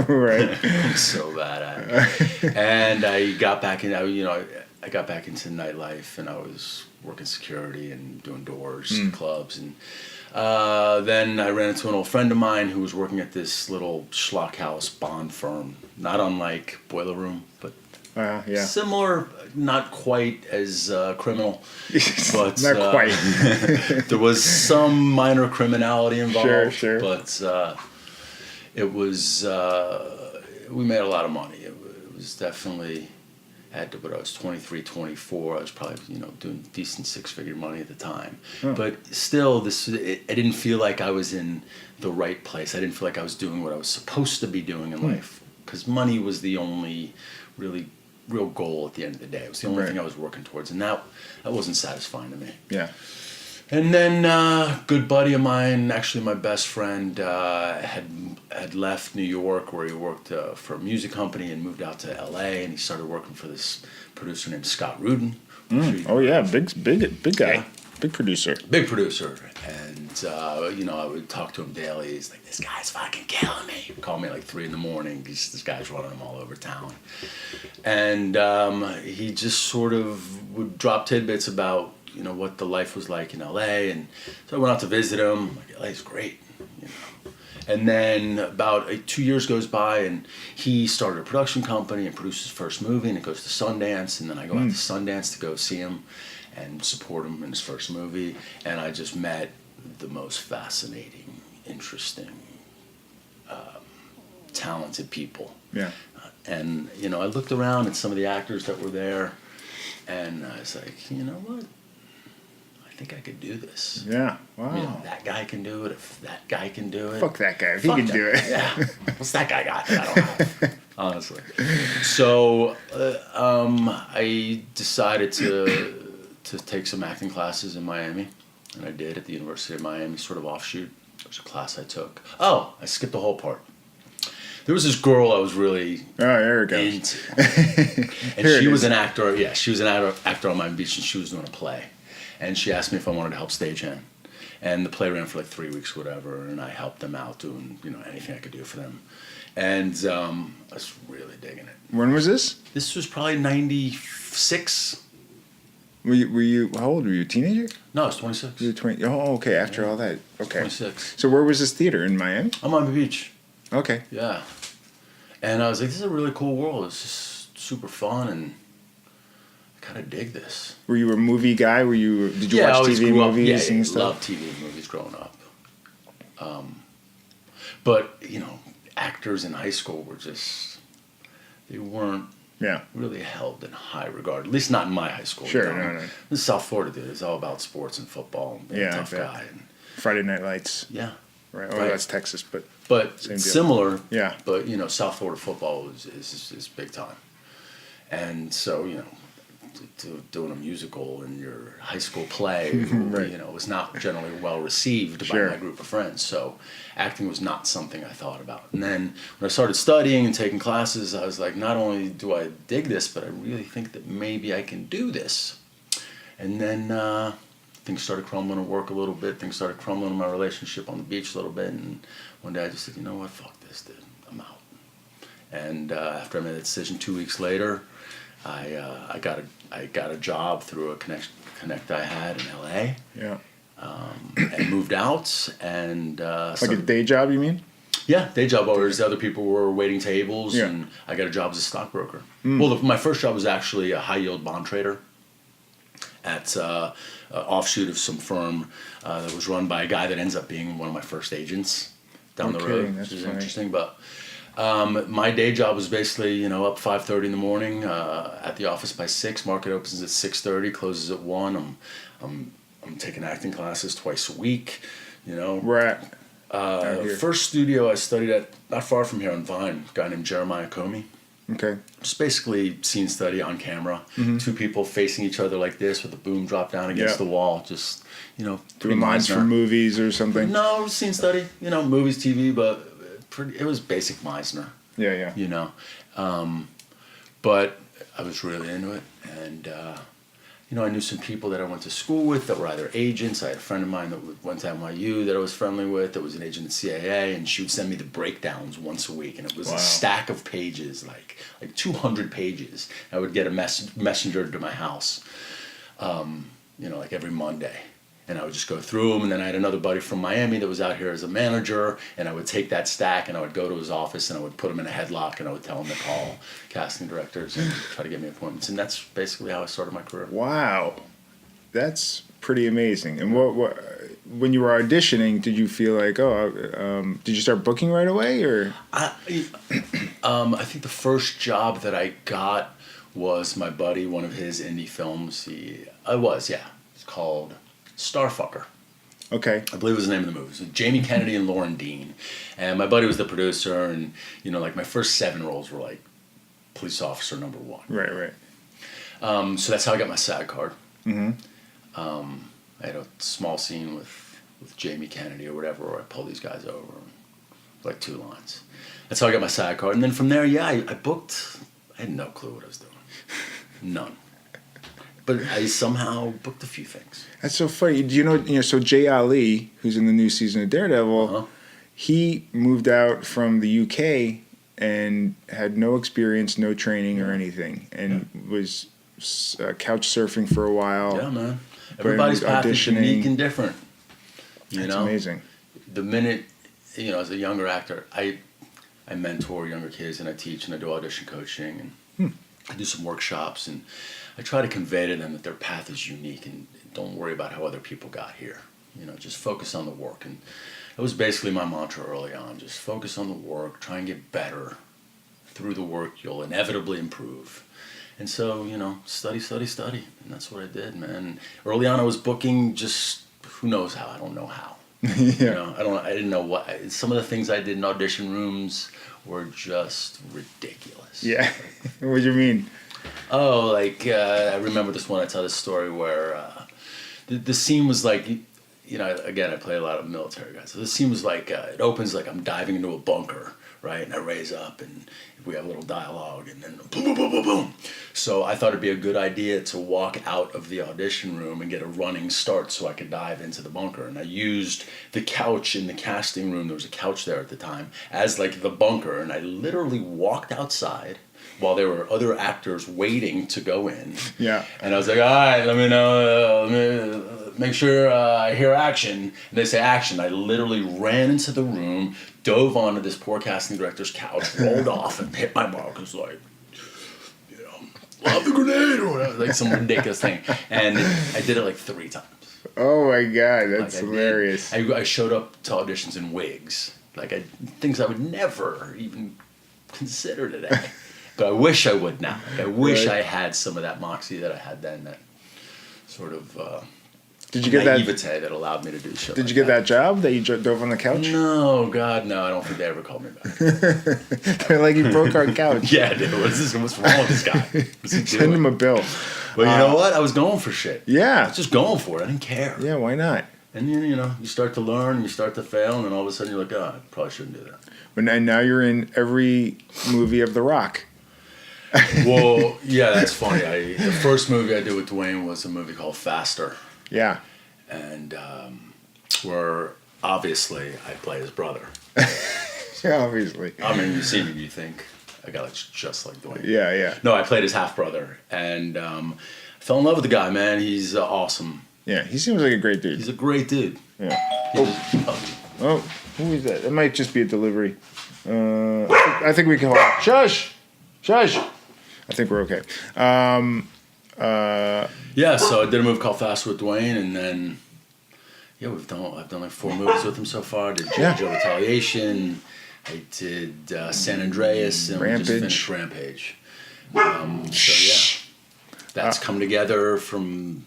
Right. I was so bad at it. And I got back in. I got back into nightlife, and I was working security and doing doors and clubs. And then I ran into an old friend of mine who was working at this little schlock house bond firm, not unlike Boiler Room, but Yeah. similar, not quite as criminal, but Not quite. there was some minor criminality involved. Sure. But it was we made a lot of money. It was definitely when I was 23, 24. I was probably doing decent 6-figure money at the time. But still, I didn't feel like I was in the right place. I didn't feel like I was doing what I was supposed to be doing in life, because money was the only really real goal at the end of the day. It was the only thing I was working towards, and that wasn't satisfying to me. Yeah. And then a good buddy of mine, actually my best friend, had left New York, where he worked for a music company, and moved out to LA, and he started working for this producer named Scott Rudin. Oh yeah, big guy, Yeah. big producer. Big producer. And, I would talk to him daily. He's like, this guy's fucking killing me. He'd call me at like 3 a.m. This guy's running him all over town. And he just sort of would drop tidbits about, what the life was like in LA. And so I went out to visit him. I'm like, LA's great, And then about 2 years goes by, and he started a production company and produced his first movie, and it goes to Sundance, and then I go out to Sundance to go see him and support him in his first movie, and I just met the most fascinating, interesting, talented people. Yeah. And, you know, I looked around at some of the actors that were there, and I was like, you know what? I think I could do this. Yeah. Wow. You know, that guy can do it. If that guy can do it. Fuck that guy. If he can do it. Yeah. What's that guy got that I don't have? Honestly. So I decided to take some acting classes in Miami, and I did at the University of Miami, sort of offshoot. There was a class I took. Oh, I skipped the whole part. There was this girl I was really there it goes. into. And she was an actor. Yeah, she was an actor on Miami Beach, and she was doing a play. And she asked me if I wanted to help stagehand. And the play ran for like 3 weeks or whatever, and I helped them out doing, you know, anything I could do for them. And I was really digging it. When was this? This was probably 96. Were you? How old were you? A teenager? No, I was 26. You were 20. Oh, okay. After all that. Okay. 26. So where was this theater in Miami? I'm on the beach. Okay. Yeah. And I was like, this is a really cool world. It's just super fun, and I kind of dig this. Were you a movie guy? Did you watch TV movies and stuff? Loved TV movies growing up. But, you know, actors in high school were just, they weren't really held in high regard. At least not in my high school. Sure, you know? no. This is South Florida, dude. It's all about sports and football and being a tough guy. And, Friday Night Lights. yeah. Right. Oh, that's Texas, but similar. Yeah. But, you know, South Florida football is big time. And so, you know, doing a musical in your high school play, Right. you know, was not generally well received by my group of friends. So acting was not something I thought about. And then when I started studying and taking classes, I was like, not only do I dig this, but I really think that maybe I can do this. And then things started crumbling at work a little bit. Things started crumbling in my relationship on the beach a little bit. And one day I just said, you know what, fuck this, dude. I'm out. And after I made that decision 2 weeks later, I got a job through a connect I had in LA. Yeah. And moved out and like a day job, you mean? Yeah, day job. Whereas the other people were waiting tables, and I got a job as a stockbroker. Well, my first job was actually a high yield bond trader at offshoot of some firm that was run by a guy that ends up being one of my first agents down the road, which is interesting. But my day job was basically, you know, up 5:30 in the morning, at the office by 6. Market opens at 6:30, closes at 1. I'm taking acting classes twice a week, you know. Right. First studio I studied at, not far from here on Vine, a guy named Jeremiah Comey. Okay. Just basically scene study on camera. Two people facing each other like this with a boom drop down against the wall. Just, you know, doing lines from movies or something. No, scene study. You know, movies, TV, but it was basic Meisner. Yeah. You know, but I was really into it, and you know, I knew some people that I went to school with that were either agents. I had a friend of mine that went to NYU that I was friendly with that was an agent at CAA, and she would send me the breakdowns once a week, and it was a stack of pages, like 200 pages. I would get a messenger to my house, you know, like every Monday. And I would just go through them, and then I had another buddy from Miami that was out here as a manager, and I would take that stack, and I would go to his office, and I would put him in a headlock, and I would tell him to call casting directors and try to get me appointments. And that's basically how I started my career. Wow. That's pretty amazing. And what when you were auditioning, did you feel like, did you start booking right away, or? I think the first job that I got was my buddy, one of his indie films. It's called Starfucker. Okay. I believe it was the name of the movie. So Jamie Kennedy and Lauren Dean. And my buddy was the producer, and, you know, like my first 7 roles were like police officer number 1. Right. So that's how I got my SAG card. Mm-hmm. I had a small scene with Jamie Kennedy or whatever, where I pulled these guys over, like 2 lines. That's how I got my SAG card. And then from there, I booked. I had no clue what I was doing. None. But I somehow booked a few things. That's so funny. Do you know, so Jay Ali, who's in the new season of Daredevil, he moved out from the UK and had no experience, no training or anything, and was couch surfing for a while. Yeah, man. Everybody's path is unique and different. That's amazing. The minute, as a younger actor, I mentor younger kids and I teach and I do audition coaching and I do some workshops and I try to convey to them that their path is unique and don't worry about how other people got here. Just focus on the work. And that was basically my mantra early on. Just focus on the work, try and get better. Through the work, you'll inevitably improve. And so, study. And that's what I did, man. Early on, I was booking just, who knows how, I don't know how. Yeah. I didn't know what, some of the things I did in audition rooms were just ridiculous. Yeah. What do you mean? Oh, I remember this one, I tell this story where the scene was like, again, I play a lot of military guys. So the scene was like, it opens like I'm diving into a bunker, right? And I raise up and we have a little dialogue and then boom, boom, boom, boom, boom. So I thought it'd be a good idea to walk out of the audition room and get a running start so I could dive into the bunker. And I used the couch in the casting room, there was a couch there at the time, as like the bunker. And I literally walked outside while there were other actors waiting to go in. Yeah. And I was like, all right, let me know, make sure I hear action. And they say action. I literally ran into the room, dove onto this poor casting director's couch, rolled off and hit my mark. It was like, lob the grenade or whatever, like some ridiculous thing. And I did it like 3 times. Oh my God, that's hilarious. I showed up to auditions in wigs, things I would never even consider today. But I wish I would now. I wish I had some of that moxie that I had then, that sort of Did you get naivete that allowed me to do the show. Did you get that job that you dove on the couch? No, God, no. I don't think they ever called me back. They're like, you broke our couch. Yeah, dude, what's wrong with this guy? What's he Send him a bill. Well, you know what? I was going for shit. Yeah. I was just going for it. I didn't care. Yeah, why not? And you start to learn, you start to fail, and then all of a sudden you're like, oh, I probably shouldn't do that. And now you're in every movie of The Rock. Well, yeah, that's funny. The first movie I did with Dwayne was a movie called Faster. Yeah. And where obviously I play his brother. Yeah, obviously. I mean, you see me, you think a guy looks just like Dwayne. Yeah, yeah. No, I played his half brother, and fell in love with the guy. Man, he's awesome. Yeah, he seems like a great dude. He's a great dude. Yeah. Oh, who is that? It might just be a delivery. I think we can hold. Shush. I think we're okay. Yeah, so I did a movie called Faster with Dwayne, and then I've done like 4 movies with him so far. I did Joe Retaliation. I did San Andreas, and Rampage. we just finished Rampage. So yeah, that's come together from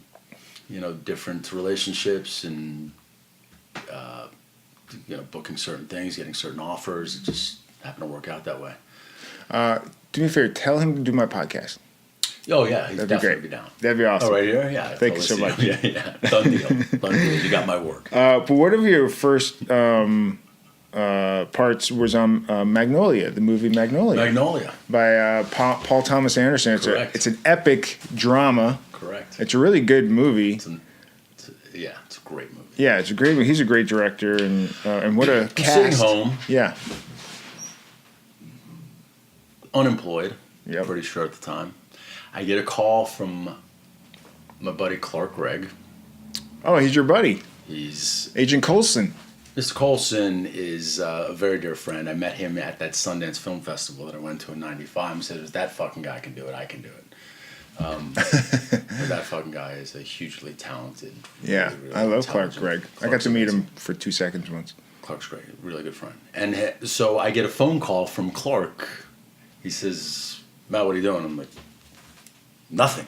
different relationships and booking certain things, getting certain offers. It just happened to work out that way. Do me a favor, tell him to do my podcast. Oh yeah, he's That'd definitely be great. down. That'd be awesome. Oh, right here, yeah. Thank you so much. Yeah. Done deal. You got my word. But one of your first parts was on Magnolia, the movie Magnolia. By Paul Thomas Anderson. Correct. It's an epic drama. Correct. It's a really good movie. It's a great movie. Yeah, it's a great movie. He's a great director, and what a cast. Sitting home. Yeah. Unemployed. Yep. Pretty sure at the time. I get a call from my buddy Clark Gregg. Oh, he's your buddy. He's Agent Coulson. Mr. Coulson is a very dear friend. I met him at that Sundance Film Festival that I went to in '95. He said, if that fucking guy can do it, I can do it. That fucking guy is a hugely talented. Yeah, really I love Clark Gregg. I got to meet him amazing. for 2 seconds once. Clark's great, really good friend. And so I get a phone call from Clark. He says, Matt, what are you doing? I'm like, nothing.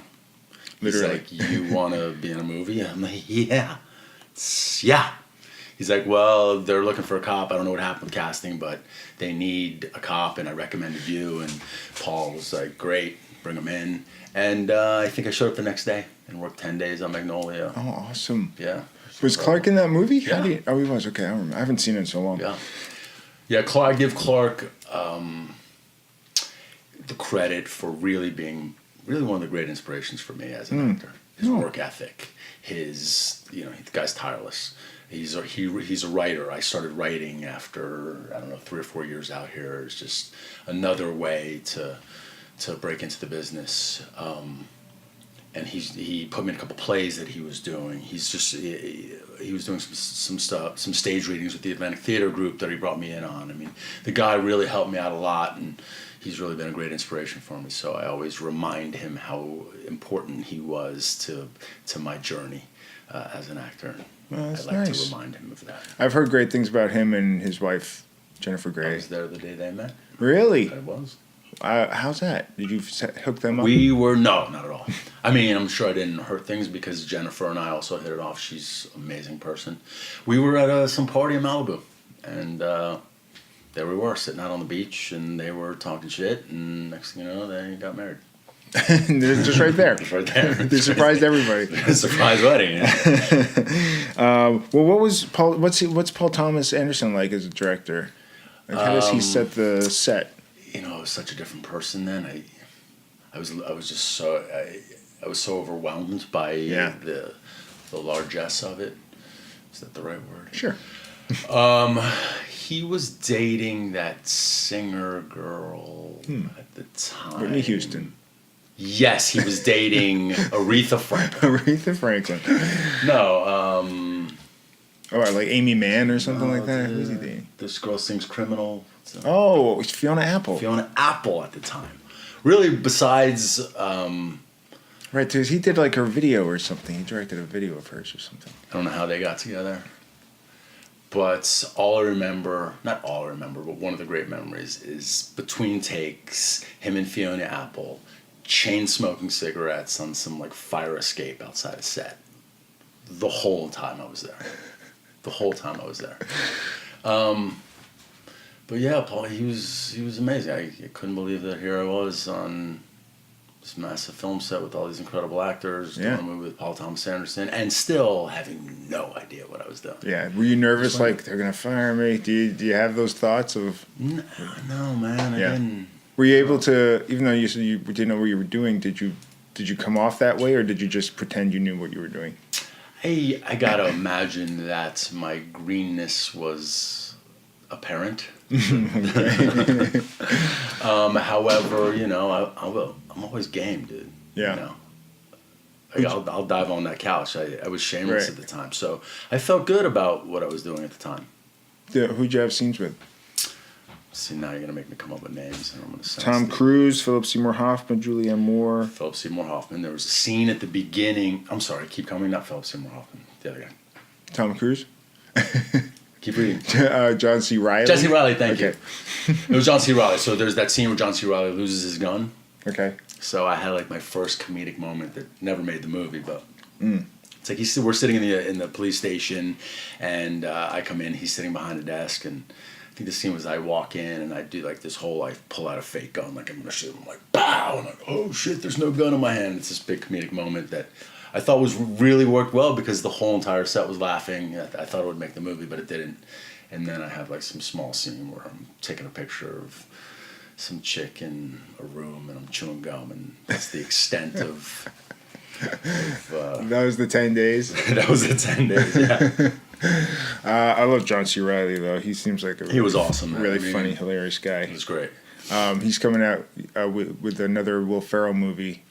Literally. He's like, you want to be in a movie? I'm like, yeah. Yeah. He's like, well, they're looking for a cop. I don't know what happened with casting, but they need a cop, and I recommended you. And Paul was like, great, bring him in. And I think I showed up the next day and worked 10 days on Magnolia. Oh, awesome. Yeah. Was Clark in that movie? Yeah. He was. Okay, I remember. I haven't seen it in so long. Yeah. Yeah, I give Clark the credit for really being one of the great inspirations for me as an actor. His work ethic, the guy's tireless. He's a writer. I started writing after 3 or 4 years out here. It's just another way to break into the business. and he put me in a couple plays that he was doing. He was doing some stuff, some stage readings with the Atlantic Theater Group that he brought me in on. I mean, the guy really helped me out a lot, and he's really been a great inspiration for me. So I always remind him how important he was to my journey as an actor. Well, I that's like nice. to remind him of that. I've heard great things about him and his wife, Jennifer I Grey. was there the day they met. Really? I was. How's that? Did you hook them up? We were, no, not at all. I mean, I'm sure I didn't hurt things because Jennifer and I also hit it off. She's an amazing person. We were at some party in Malibu, and there we were sitting out on the beach, and they were talking shit, and next thing you know, they got married. They're just right there. Just right there. They surprised everybody. Surprise wedding. Yeah. Well, what's Paul Thomas Anderson like as a director? Like, how does he set the set? You know, I was such a different person then. I was just so I was so overwhelmed by the largesse of it. Is that the right word? Sure. He was dating that singer girl at the time. Whitney Houston. Yes, he was dating Aretha Franklin. Aretha Franklin. No, Or like Amy Mann or something like that. Who's he dating? This girl sings Criminal. Oh, it's Fiona Apple. Fiona Apple at the time. Really, besides... Right, because he did like her video or something. He directed a video of hers or something. I don't know how they got together. But all I remember, not all I remember, but one of the great memories is between takes, him and Fiona Apple chain smoking cigarettes on some like fire escape outside a set. The whole time I was there. But yeah, Paul, he was amazing. I couldn't believe that here I was on this massive film set with all these incredible actors, doing a movie with Paul Thomas Anderson, and still having no idea what I was doing. Yeah, were you nervous? Like they're gonna fire me? Do you have those thoughts of? No, man. I didn't. Were you able to, even though you said you didn't know what you were doing, did you come off that way, or did you just pretend you knew what you were doing? I gotta imagine that my greenness was apparent. However, you know, I'm always game, dude. Yeah. You know? I'll dive on that couch. I was shameless at the time, so I felt good about what I was doing at the time. Who'd you have scenes with? See, now you're gonna make me come up with names, and I'm gonna say Tom Cruise, Philip Seymour Hoffman, Julianne Moore. Philip Seymour Hoffman. There was a scene at the beginning. I'm sorry, keep coming. Not Philip Seymour Hoffman. The other guy. Tom Cruise. Keep reading. John C. Reilly. John C. Reilly. Thank you. It was John C. Reilly. So there's that scene where John C. Reilly loses his gun. Okay. So I had like my first comedic moment that never made the movie, but it's like we're sitting in the police station, and I come in. He's sitting behind a desk, and I think the scene was I walk in and I do like this whole like pull out a fake gun, like I'm gonna shoot him, like pow, and I'm like, oh shit, there's no gun in my hand. It's this big comedic moment that I thought was really worked well because the whole entire set was laughing. I thought it would make the movie, but it didn't. And then I have like some small scene where I'm taking a picture of some chick in a room and I'm chewing gum, and that's the extent of that was the 10 days. That was the 10 days. Yeah. I love John C. Reilly though. He seems like He was awesome. Man. Really funny, hilarious guy. He was great. He's coming out with another Will Ferrell movie.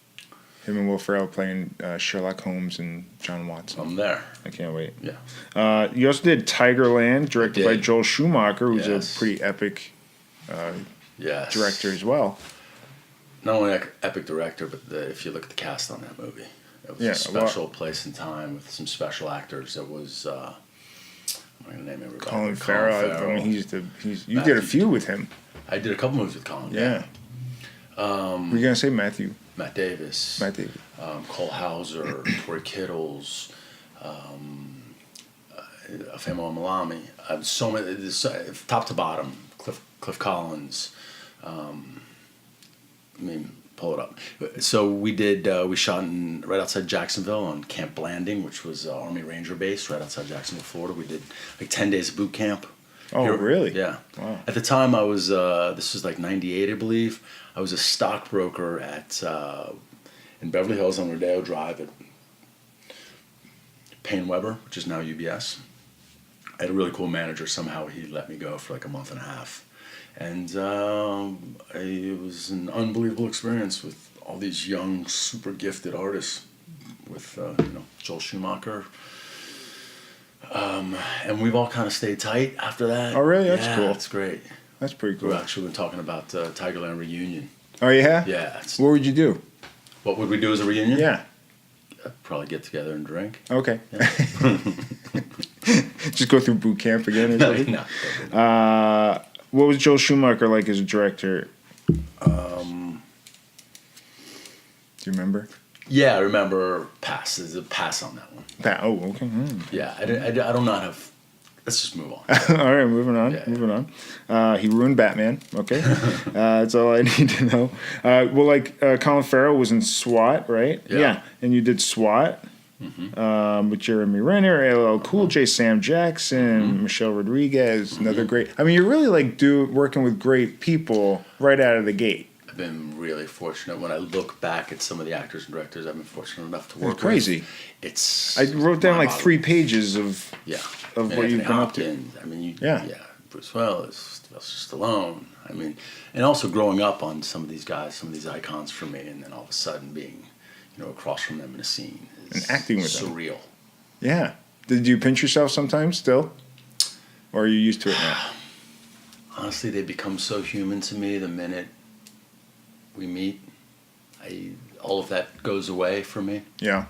Him and Will Ferrell playing Sherlock Holmes and John Watson. I'm there. I can't wait. Yeah. You also did Tigerland, directed by Joel Schumacher, who's a pretty epic director as well. Not only an epic director, but if you look at the cast on that movie, it was a special place and time with some special actors. It was, I'm not going to name everybody. Colin Farrell. I mean, you did a few with him. I did a couple movies with Colin. Yeah. Were you going to say Matthew? Matt Davis. Cole Hauser, Tori Kittles, Afemo Malami. So many, top to bottom. Cliff Collins. I mean, pull it up. So we shot right outside Jacksonville on Camp Blanding, which was Army Ranger base right outside Jacksonville, Florida. We did like 10 days of boot camp. Oh, really? Yeah. Wow. At the time, I was, this was like 98, I believe. I was a stockbroker in Beverly Hills on Rodeo Drive at Payne Weber, which is now UBS. I had a really cool manager. Somehow he let me go for like a month and a half. And it was an unbelievable experience with all these young, super gifted artists. with Joel Schumacher. And we've all kind of stayed tight after that. Oh, really? That's cool. That's great. That's pretty cool. We've actually been talking about Tigerland reunion. Oh, yeah? Yeah. What would you do? What would we do as a reunion? Yeah. Probably get together and drink. Okay. Yeah. Just go through boot camp again or No, something? no. What was Joel Schumacher like as a director? Do you remember? Yeah, I remember pass. There's a pass on that one. Okay. Yeah, I do not have. Let's just move on. All right, moving on. Yeah. Moving on. He ruined Batman. Okay, that's all I need to know. Colin Farrell was in SWAT, right? Yeah. And you did SWAT with Jeremy Renner, LL Cool J, Sam Jackson, Michelle Rodriguez, another great. I mean, you're really working with great people right out of the gate. I've been really fortunate. When I look back at some of the actors and directors I've been fortunate enough to work It's crazy. It's I wrote down like 3 mind-boggling. pages of And what you've been up to. Hopkins, I mean, Yeah. Bruce Willis, Sylvester Stallone. I mean, and also growing up on some of these guys, some of these icons for me, and then all of a sudden being, across from them in a scene is And acting with them. surreal. Yeah. Did you pinch yourself sometimes still? Or are you used to it now? Honestly, they become so human to me the minute we meet. All of that goes away for me. Yeah.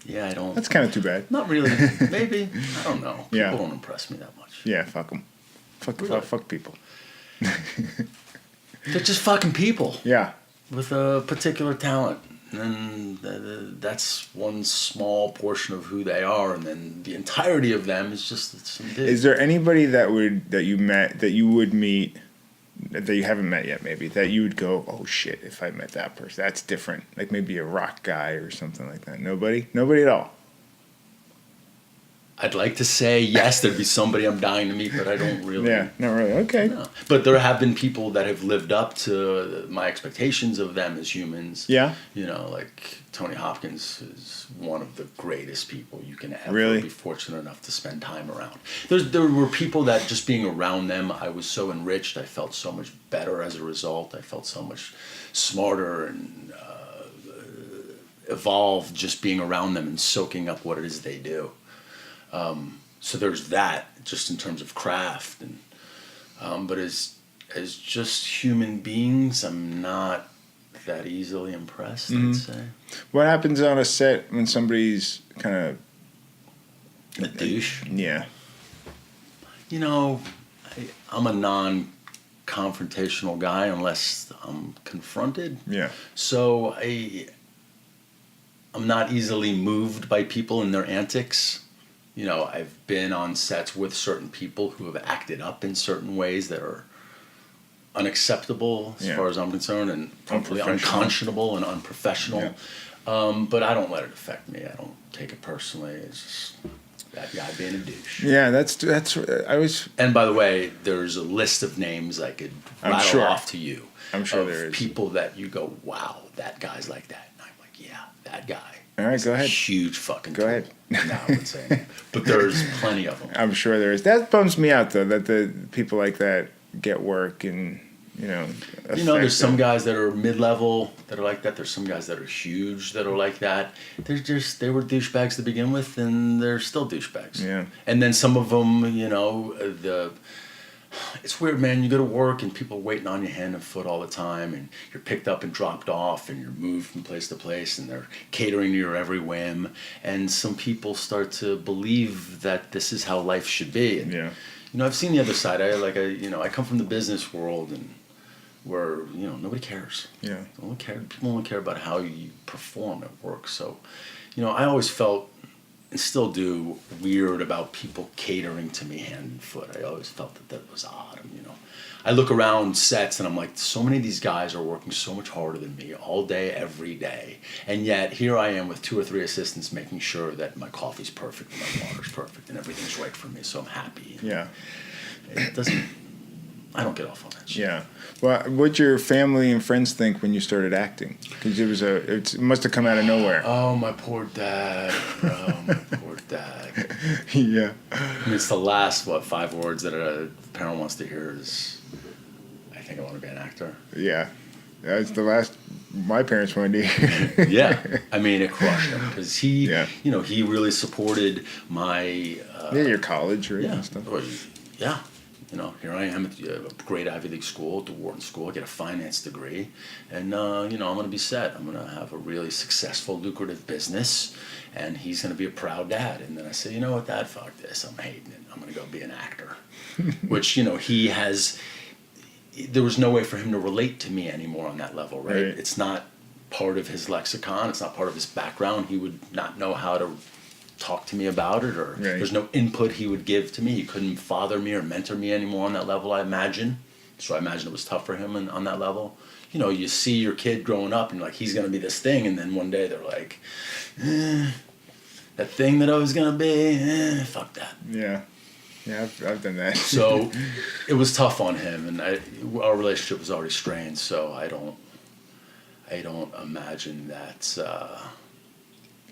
Yeah, I don't. That's kind of too bad. Not really. Maybe. I don't know. People Yeah. don't impress me that much. Yeah, fuck them. Really? Fuck people. They're just fucking people Yeah. with a particular talent. And that's one small portion of who they are, and then the entirety of them is just some dude. Is there anybody that you would meet that you haven't met yet, maybe that you would go, oh shit, if I met that person, that's different. Like maybe a rock guy or something like that. Nobody at all. I'd like to say yes, there'd be somebody I'm dying to meet, but I don't really. Yeah, not really. Okay. No. But there have been people that have lived up to my expectations of them as humans. Yeah. Like Tony Hopkins is one of the greatest people you can ever Really? be fortunate enough to spend time around. There were people that just being around them, I was so enriched. I felt so much better as a result. I felt so much smarter and evolved just being around them and soaking up what it is they do. So there's that, just in terms of craft, and but as just human beings, I'm not that easily impressed. I'd say. What happens on a set when somebody's kind of A douche. yeah? I'm a non-confrontational guy unless I'm confronted. Yeah. So I'm not easily moved by people and their antics. I've been on sets with certain people who have acted up in certain ways that are unacceptable as far as I'm concerned, and probably unconscionable and unprofessional. Yeah. But I don't let it affect me. I don't take it personally. It's just that guy being a douche. Yeah, that's I was. And by the way, there's a list of names I could rattle off to you. I'm sure of there is. people that you go, wow, that guy's like that. And I'm like, yeah, that guy. All right, go ahead. Huge fucking. Go ahead. No, I wouldn't say that. But there's plenty of them. I'm sure there is. That bums me out though. That the people like that get work and there's some guys that are mid-level that are like that. There's some guys that are huge that are like that. They were douchebags to begin with, and they're still douchebags. Yeah. And then some of them, it's weird, man. You go to work and people are waiting on you hand and foot all the time, and you're picked up and dropped off, and you're moved from place to place, and they're catering to your every whim. And some people start to believe that this is how life should be. And, I've seen the other side. I come from the business world, and where nobody cares. Yeah. People don't care about how you perform at work. So, I always felt, and still do, weird about people catering to me hand and foot. I always felt that was odd. I look around sets and I'm like, so many of these guys are working so much harder than me all day, every day. And yet here I am with 2 or 3 assistants making sure that my coffee's perfect and my water's perfect and everything's right for me. So I'm happy. Yeah. I don't get off on that shit. Yeah. Well, what'd your family and friends think when you started acting? Because it must have come out of nowhere. Oh, my poor dad. Oh, my poor dad. Yeah. I mean, it's the last, 5 words that a parent wants to hear is, I think I want to be an actor. Yeah. That's the last my parents wanted to hear. Yeah, I mean, it crushed him because he, Yeah. you know, he really supported my. Yeah, your college, right? Yeah, And stuff. well, yeah. You know, here I am at a great Ivy League school, at the Wharton School. I get a finance degree, and you know, I'm going to be set. I'm going to have a really successful, lucrative business, and he's going to be a proud dad. And then I say, you know what, Dad, fuck this. I'm hating it. I'm going to go be an actor, which you know he has. There was no way for him to relate to me anymore on that level, right? It's not part of his lexicon. It's not part of his background. He would not know how to talk to me about it, or there's no input he would give to me. He couldn't father me or mentor me anymore on that level, I imagine. So I imagine it was tough for him on that level. You know, you see your kid growing up and you're like, he's going to be this thing, and then one day they're like, that thing that I was going to be, fuck that. Yeah. Yeah, I've done that. So it was tough on him, and our relationship was already strained, so I don't imagine that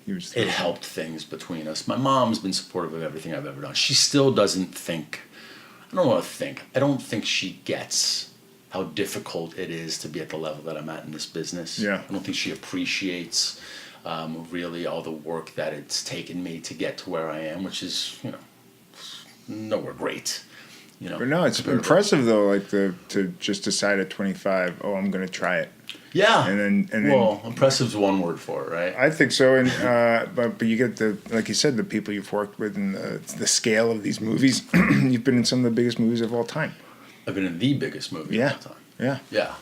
it helped things between us. My mom's been supportive of everything I've ever done. She still doesn't think, I don't think she gets how difficult it is to be at the level that I'm at in this business. Yeah. I don't think she appreciates really all the work that it's taken me to get to where I am, which is, you know, nowhere great. You know, but no, it's impressive though. Like to just decide at 25, oh, I'm going to try it. Yeah. And then well, impressive's one word for it, right? I think so. And but you get like you said, the people you've worked with and the scale of these movies. You've been in some of the biggest movies of all time. I've been in the biggest movie of all time. Yeah. Yeah.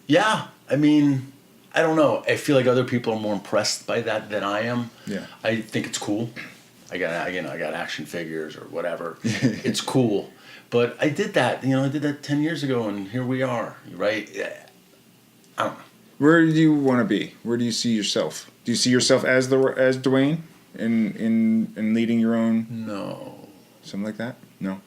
Yeah. I mean, I don't know. I feel like other people are more impressed by that than I am. Yeah. I think it's cool. I got action figures or whatever. It's cool. But I did that 10 years ago, and here we are, right? I don't know. Where do you want to be? Where do you see yourself? Do you see yourself as Dwayne in leading your own? No. Something like that? No.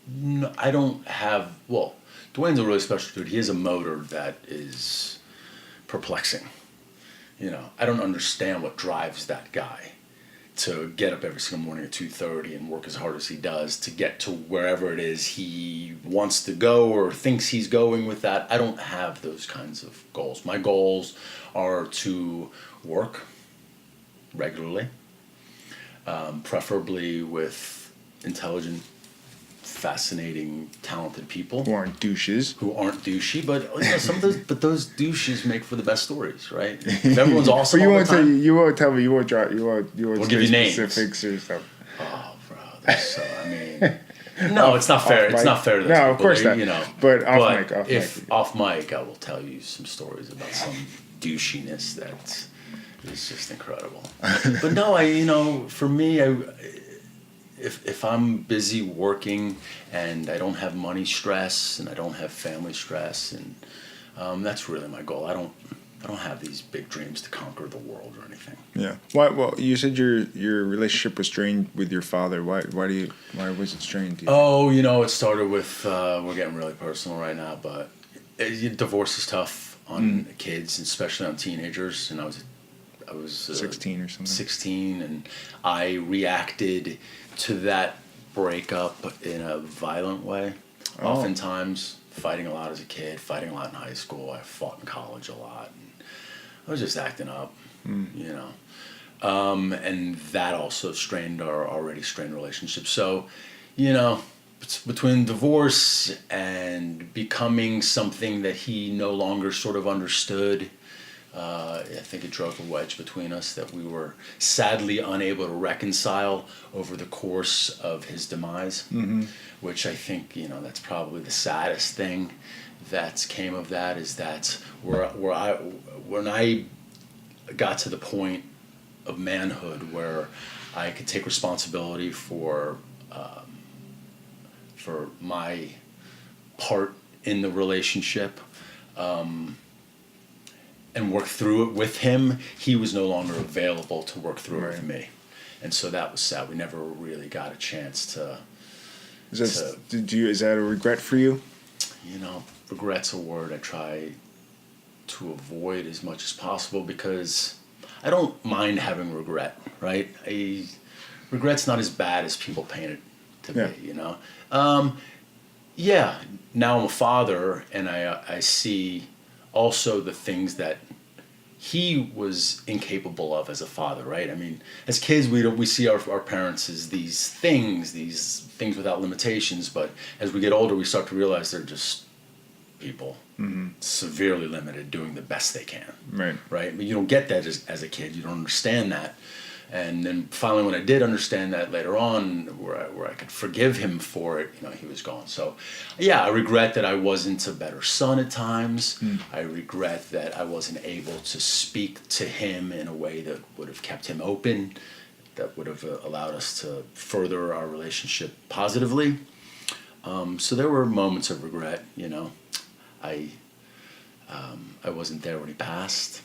No, I don't have. Well, Dwayne's a really special dude. He has a motor that is perplexing. You know, I don't understand what drives that guy to get up every single morning at 2:30 and work as hard as he does to get to wherever it is he wants to go or thinks he's going with that. I don't have those kinds of goals. My goals are to work regularly, preferably with intelligent, fascinating, talented people Who aren't douches. who aren't douchey, but you know, those douches make for the best stories, right? If everyone's awesome, But all the time. you won't tell me. You won't We'll give you names. specifics or stuff. Oh, bro, I mean, no, it's not fair. It's not fair to those No, people. of course not. You know, But off mic. Off mic, I will tell you some stories about some douchiness that is just incredible. But no, for me, if I'm busy working and I don't have money stress and I don't have family stress, and that's really my goal. I don't have these big dreams to conquer the world or anything. Yeah. Why? Well, you said your relationship was strained with your father. Why was it strained? Oh, it started with we're getting really personal right now, but divorce is tough on kids, especially on teenagers. And I was 16 or something. 16, and I reacted to that breakup in a violent way. Oh. Oftentimes, fighting a lot as a kid, fighting a lot in high school. I fought in college a lot. And I was just acting up, and that also strained our already strained relationship. So, it's between divorce and becoming something that he no longer sort of understood, I think it drove a wedge between us that we were sadly unable to reconcile over the course of his demise, which I think, that's probably the saddest thing that came of that, is that when I got to the point of manhood where I could take responsibility for my part in the relationship, and work through it with him, he was no longer available to work through it with me. And so that was sad. We never really got a chance to... Is that a regret for you? Regret's a word I try to avoid as much as possible, because I don't mind having regret, right? Regret's not as bad as people paint it to be, yeah, now I'm a father, and I see also the things that he was incapable of as a father, right? I mean, as kids, we see our parents as these things without limitations, but as we get older, we start to realize they're just people, severely limited, doing the best they can, right? But you don't get that as a kid. You don't understand that. And then finally, when I did understand that later on, where I could forgive him for it, he was gone. So, yeah, I regret that I wasn't a better son at times. I regret that I wasn't able to speak to him in a way that would have kept him open, that would have allowed us to further our relationship positively. So there were moments of regret. I wasn't there when he passed.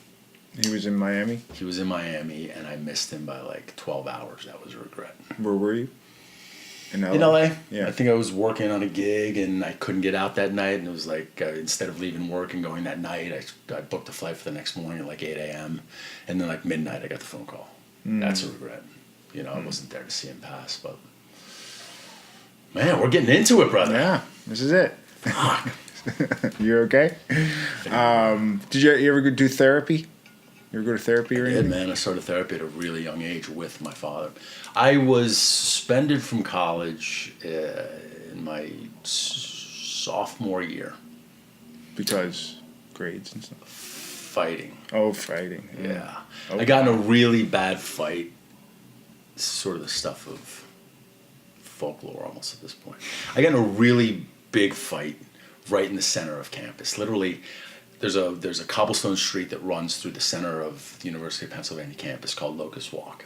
He was in Miami? He was in Miami, and I missed him by like 12 hours. That was a regret. Where were you? In LA? In LA. Yeah. I think I was working on a gig, and I couldn't get out that night. And it was like, instead of leaving work and going that night, I booked a flight for the next morning at like 8 a.m. And then like midnight, I got the phone call. That's a regret. I wasn't there to see him pass. But, man, we're getting into it, brother. Yeah, this is it. Fuck. You okay? Did you ever do therapy? You ever go to therapy or anything? I did, man. I started therapy at a really young age with my father. I was suspended from college in my sophomore year. Because grades and stuff? Fighting. Oh, fighting. Yeah. Okay. I got in a really bad fight. Sort of the stuff of folklore almost at this point. I got in a really big fight right in the center of campus. Literally, there's a cobblestone street that runs through the center of the University of Pennsylvania campus called Locust Walk.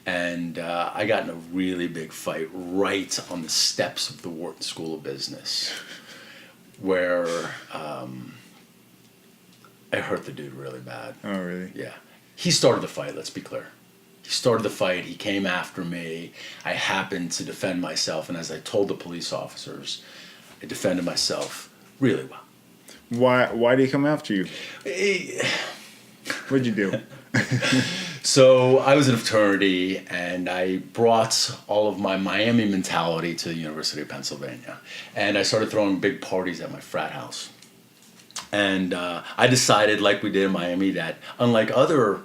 And I got in a really big fight right on the steps of the Wharton School of Business, where I hurt the dude really bad. Oh, really? Yeah. He started the fight, let's be clear. He started the fight. He came after me. I happened to defend myself, and as I told the police officers, I defended myself really well. Why did he come after you? What'd you do? So I was in a fraternity, and I brought all of my Miami mentality to the University of Pennsylvania. And I started throwing big parties at my frat house. And I decided, like we did in Miami, that unlike other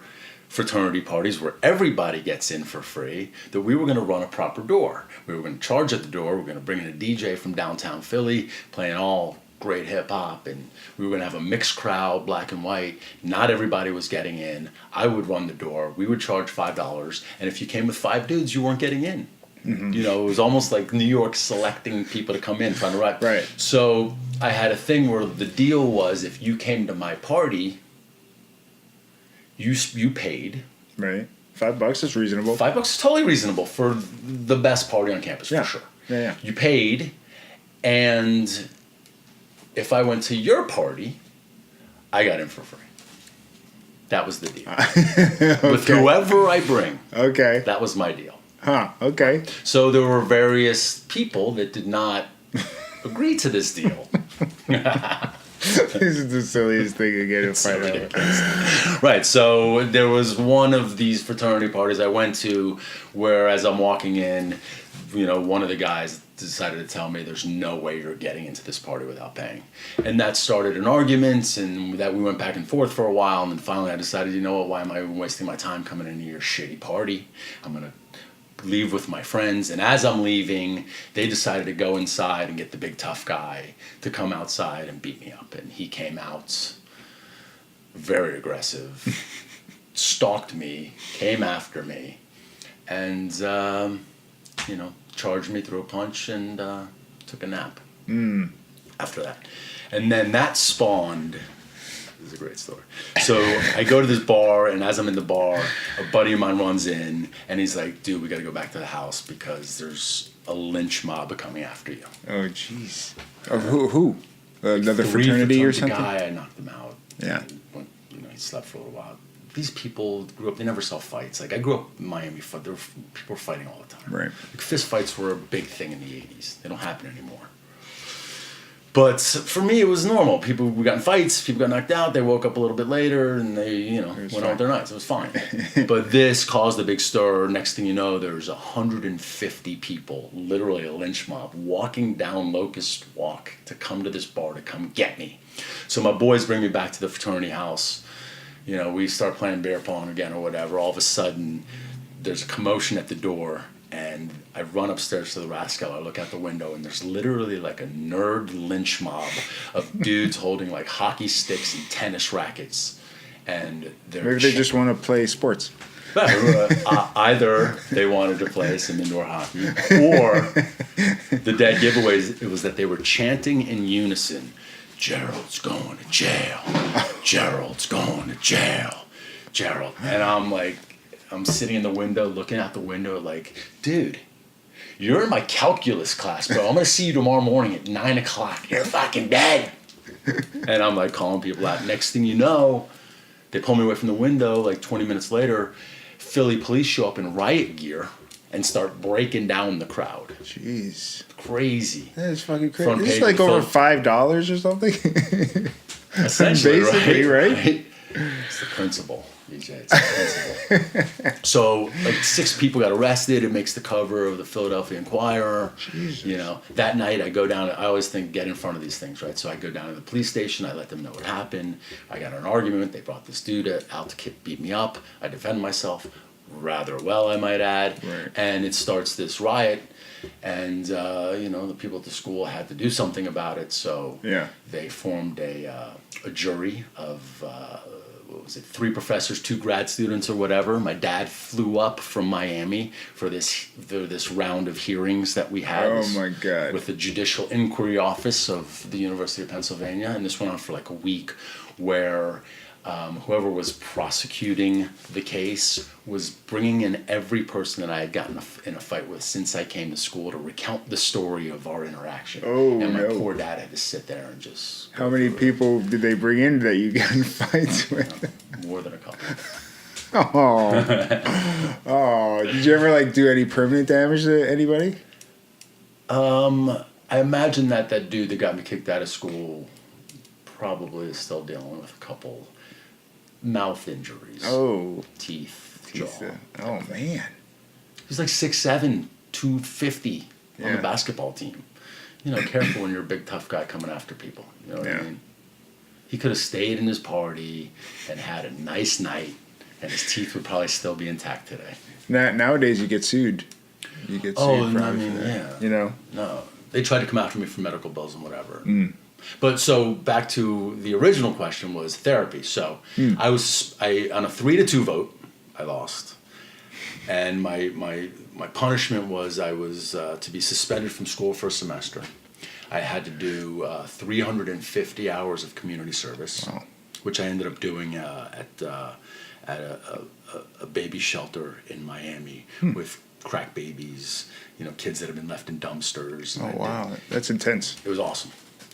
fraternity parties where everybody gets in for free, that we were going to run a proper door. We were going to charge at the door. We were going to bring in a DJ from downtown Philly, playing all great hip-hop, and we were going to have a mixed crowd, black and white. Not everybody was getting in. I would run the door. We would charge $5, and if you came with 5 dudes, you weren't getting in. Mm-hmm. It was almost like New York selecting people to come in, trying to ride. Right. So I had a thing where the deal was, if you came to my party, you paid. Right. $5 is reasonable. $5 is totally reasonable for the best party on campus, for sure. Yeah. You paid, and if I went to your party, I got in for free. That was the deal. Okay. With whoever I bring. Okay. That was my deal. Huh. Okay. So there were various people that did not agree to this deal. This is the silliest thing to get in fight over. Right, so there was one of these fraternity parties I went to where, as I'm walking in, one of the guys decided to tell me, there's no way you're getting into this party without paying. And that started an argument, and that we went back and forth for a while, and then finally I decided, you know what, why am I wasting my time coming into your shitty party? I'm going to leave with my friends. And as I'm leaving, they decided to go inside and get the big tough guy to come outside and beat me up. And he came out very aggressive, stalked me, came after me, and charged me, threw a punch, and took a nap after that. And then that spawned, this is a great story. So I go to this bar, and as I'm in the bar, a buddy of mine runs in, and he's like, dude, we got to go back to the house because there's a lynch mob coming after you. Oh, jeez. Who? Another fraternity or something? The guy, I knocked him out. Yeah. He slept for a little while. These people grew up, they never saw fights. Like, I grew up in Miami, people were fighting all the time. Right. Like, fist fights were a big thing in the 80s. They don't happen anymore. But for me, it was normal. We got in fights, people got knocked out, they woke up a little bit later, and they, went on with their nights. It was fine. But this caused a big stir. Next thing you know, there's 150 people, literally a lynch mob, walking down Locust Walk to come to this bar to come get me. So my boys bring me back to the fraternity house. We start playing beer pong again or whatever. All of a sudden, there's a commotion at the door. And I run upstairs to the Rascal. I look out the window, and there's literally like a nerd lynch mob of dudes holding like hockey sticks and tennis rackets. And maybe they just want to play sports. Either they wanted to play some indoor hockey, or the dead giveaways, it was that they were chanting in unison, "Gerald's going to jail. Gerald's going to jail. Gerald." And I'm sitting in the window, looking out the window like, dude, you're in my calculus class, bro. I'm going to see you tomorrow morning at 9 o'clock. You're fucking dead. And I'm like calling people out. Next thing you know, they pull me away from the window. Like 20 minutes later, Philly police show up in riot gear and start breaking down the crowd. Jeez. Crazy. That is fucking crazy. It's like over $5 or something. Essentially, basically, right? It's the principle. DJ, it's the principle. So, like 6 people got arrested. It makes the cover of the Philadelphia Inquirer. Jesus. That night I go down. I always think get in front of these things, right? So I go down to the police station. I let them know what happened. I got in an argument. They brought this dude out to beat me up. I defend myself rather well, I might add. Right. And it starts this riot. And the people at the school had to do something about it. So they formed a jury of. 3 professors, 2 grad students or whatever. My dad flew up from Miami for this round of hearings that we had. Oh my God. With the Judicial Inquiry Office of the University of Pennsylvania. And this went on for like a week where whoever was prosecuting the case was bringing in every person that I had gotten in a fight with since I came to school to recount the story of our interaction. Oh, and my poor dad had to sit there and just... How many people did they bring in that you got in fights with? More than a couple. Oh, did you ever do any permanent damage to anybody? I imagine that dude that got me kicked out of school probably is still dealing with a couple mouth injuries. Oh. Teeth, jaw. Oh, man. He's like 6'7", 250 on the basketball team. Careful when you're a big, tough guy coming after people. You know what I mean? He could have stayed in his party and had a nice night, and his teeth would probably still be intact today. Nowadays, you get sued. You get sued I mean, yeah. No. They tried to come after me for medical bills and whatever. Mm. But so back to the original question was therapy. So I on a 3-2 vote, I lost. And my punishment was I was to be suspended from school for a semester. I had to do 350 hours of community service, which I ended up doing at a baby shelter in Miami with crack babies, kids that have been left in dumpsters. Oh, wow. That's intense. It was awesome.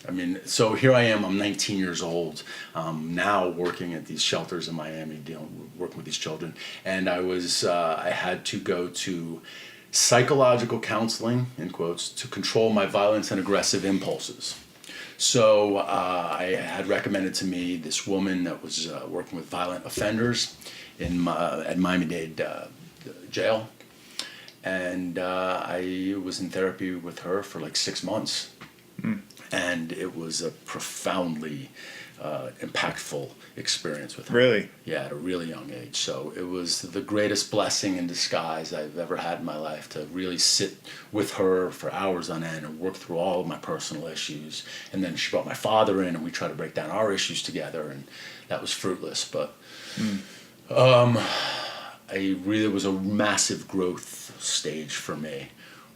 I mean, so here I am. I'm 19 years old, now working at these shelters in Miami, working with these children. And I had to go to psychological counseling, in quotes, to control my violence and aggressive impulses. So I had recommended to me this woman that was working with violent offenders at Miami-Dade jail. And I was in therapy with her for like 6 months. Mm. And it was a profoundly impactful experience with her. Really? Yeah, at a really young age. So it was the greatest blessing in disguise I've ever had in my life to really sit with her for hours on end and work through all of my personal issues. And then she brought my father in and we tried to break down our issues together, and that was fruitless. But it was a massive growth stage for me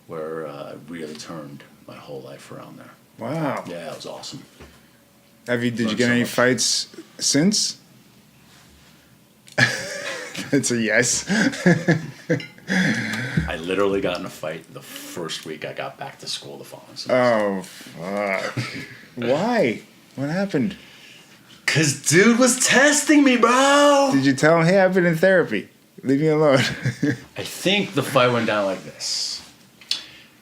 where I really turned my whole life around there. Wow. Yeah, it was awesome. Did you get any fights since? That's a yes. I literally got in a fight the first week I got back to school the following semester. Oh, fuck. Why? What happened? 'Cause dude was testing me, bro. Did you tell him, hey, I've been in therapy. Leave me alone. I think the fight went down like this.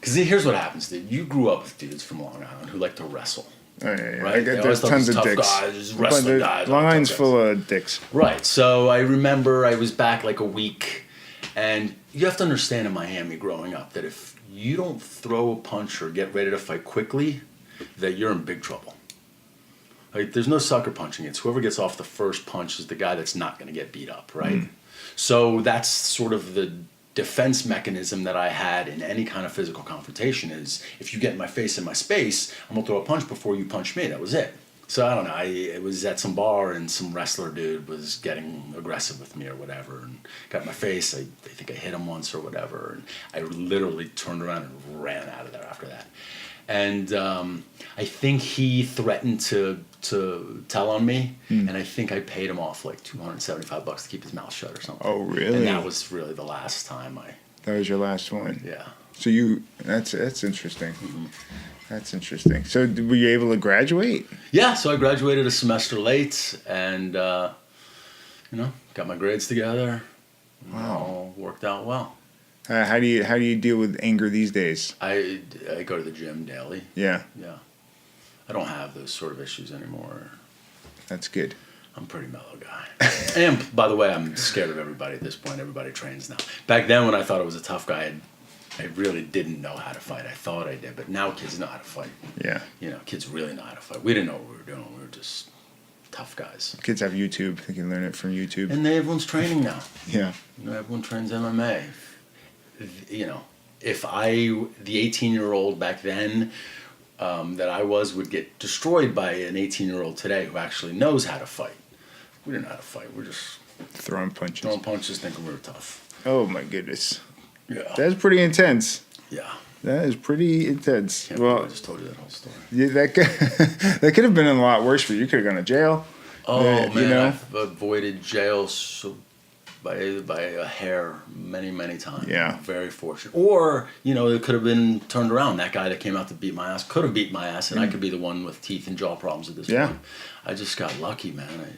Because here's what happens, dude. You grew up with dudes from Long Island who like to wrestle. Oh, yeah. Right? They There's always thought tons these of tough dicks. guys, wrestling guys. Long tough Island's guys. full of dicks. Right. So I remember I was back like a week, and you have to understand in Miami growing up that if you don't throw a punch or get ready to fight quickly, that you're in big trouble. Like, there's no sucker punching. It's whoever gets off the first punch is the guy that's not going to get beat up, right? So that's sort of the defense mechanism that I had in any kind of physical confrontation is if you get in my face and my space, I'm going to throw a punch before you punch me. That was it. So I don't know. It was at some bar and some wrestler dude was getting aggressive with me or whatever and got in my face. I think I hit him once or whatever. And I literally turned around and ran out of there after that. And I think he threatened to tell on me, and I think I paid him off like $275 to keep his mouth shut or something. Oh, really? And that was really the last time That was your last one? Yeah. So that's interesting. That's interesting. So were you able to graduate? Yeah, so I graduated a semester late and, got my grades together. Wow. It all worked out well. How do you deal with anger these days? I go to the gym daily. Yeah. Yeah. I don't have those sort of issues anymore. That's good. I'm a pretty mellow guy. And, by the way, I'm scared of everybody at this point. Everybody trains now. Back then, when I thought I was a tough guy, I really didn't know how to fight. I thought I did, but now kids know how to fight. Yeah. Kids really know how to fight. We didn't know what we were doing. We were just tough guys. Kids have YouTube. They can learn it from YouTube. And everyone's training now. Yeah. Everyone trains MMA. If the 18-year-old back then that I would get destroyed by an 18-year-old today who actually knows how to fight. We didn't know how to fight. We're just throwing punches, thinking we were tough. Oh my goodness. Yeah. That's pretty intense. Yeah. That is pretty intense. Can't believe I just told you that whole story. Yeah, that could have been a lot worse for you. You could have gone to jail. Oh man, I've avoided jail by a hair many times. Yeah. I'm very fortunate. Or, it could have been turned around. That guy that came out to beat my ass could have beat my ass, and I could be the one with teeth and jaw problems at this point. I just got lucky, man.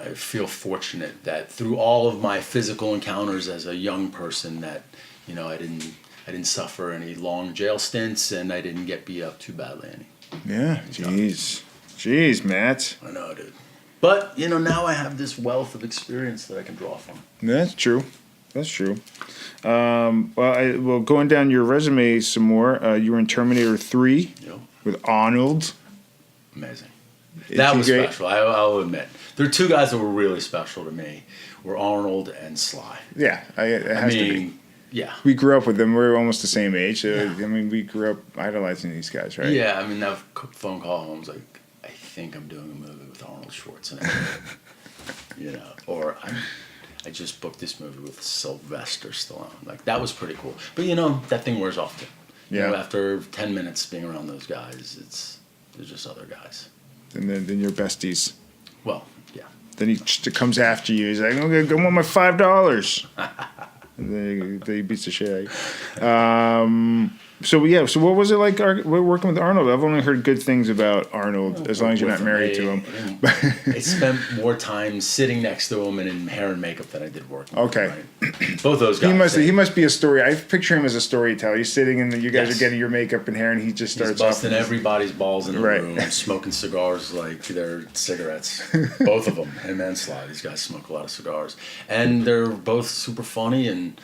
I feel fortunate that through all of my physical encounters as a young person that, I didn't suffer any long jail stints, and I didn't get beat up too badly any. Yeah, jeez, Matt. I know, dude. But, now I have this wealth of experience that I can draw from. That's true. Well, going down your resume some more, you were in Terminator 3 with Arnold. Amazing. That was special, I'll admit. There are two guys that were really special to me, were Arnold and Sly. Yeah, it has to be. Yeah. We grew up with them. We're almost the same age. We grew up idolizing these guys, right? Yeah, that phone call home was like, I think I'm doing a movie with Arnold Schwarzenegger. Or I just booked this movie with Sylvester Stallone. Like, that was pretty cool. But, that thing wears off too. Yeah. After 10 minutes being around those guys, they're just other guys. And then you're besties. Well, yeah. Then he comes after you. He's like, okay, I want my $5. And then he beats the shit out of you. So what was it like working with Arnold? I've only heard good things about Arnold, as long as you're not married to him. I spent more time sitting next to him and in hair and makeup than I did working with him. Right? Both those guys. He must be a story. I picture him as a storyteller. He's sitting and you guys are getting your makeup and hair, and he just starts busting everybody's balls in the room, smoking cigars like they're cigarettes. Both of them, him and Sly. These guys smoke a lot of cigars, and they're both super funny and.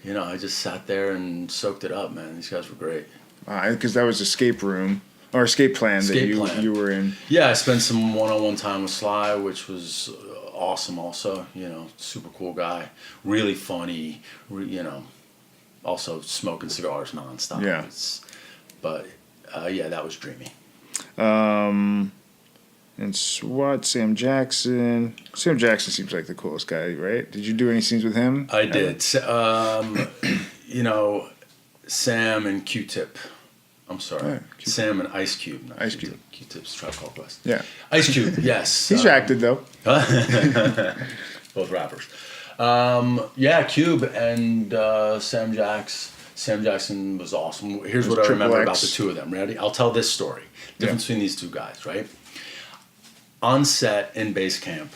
I just sat there and soaked it up, man. These guys were great. Because that was Escape Plan that you were in. Yeah, I spent some one-on-one time with Sly, which was awesome also. Super cool guy. Really funny, also smoking cigars nonstop. Yeah. That was dreamy. And SWAT, Sam Jackson. Sam Jackson seems like the coolest guy, right? Did you do any scenes with him? I did. Sam and Q-Tip. I'm sorry. Sam and Ice Cube. Ice Cube. Q-Tip's Tribe Called Quest. Yeah. Ice Cube, yes. He's acted, though. Both rappers. Cube and Sam Jackson. Sam Jackson was awesome. Here's what I remember about the two of them. Ready? I'll tell this story. Difference between these two guys, right? On set in base camp,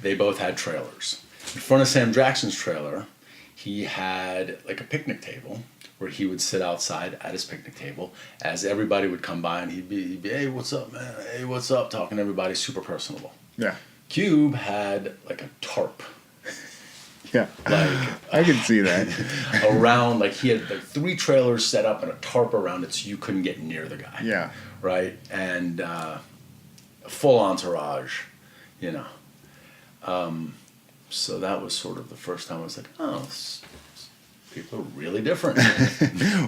they both had trailers. In front of Sam Jackson's trailer, he had like a picnic table where he would sit outside at his picnic table as everybody would come by, and he'd be hey, what's up, man? Hey, what's up? Talking to everybody, super personable. Yeah. Cube had like a tarp. Yeah. Like I can see that. around, like he had like 3 trailers set up and a tarp around it so you couldn't get near the guy. Yeah. Right? And a full entourage, you know. So that was sort of the first time I was like, oh, people are really different.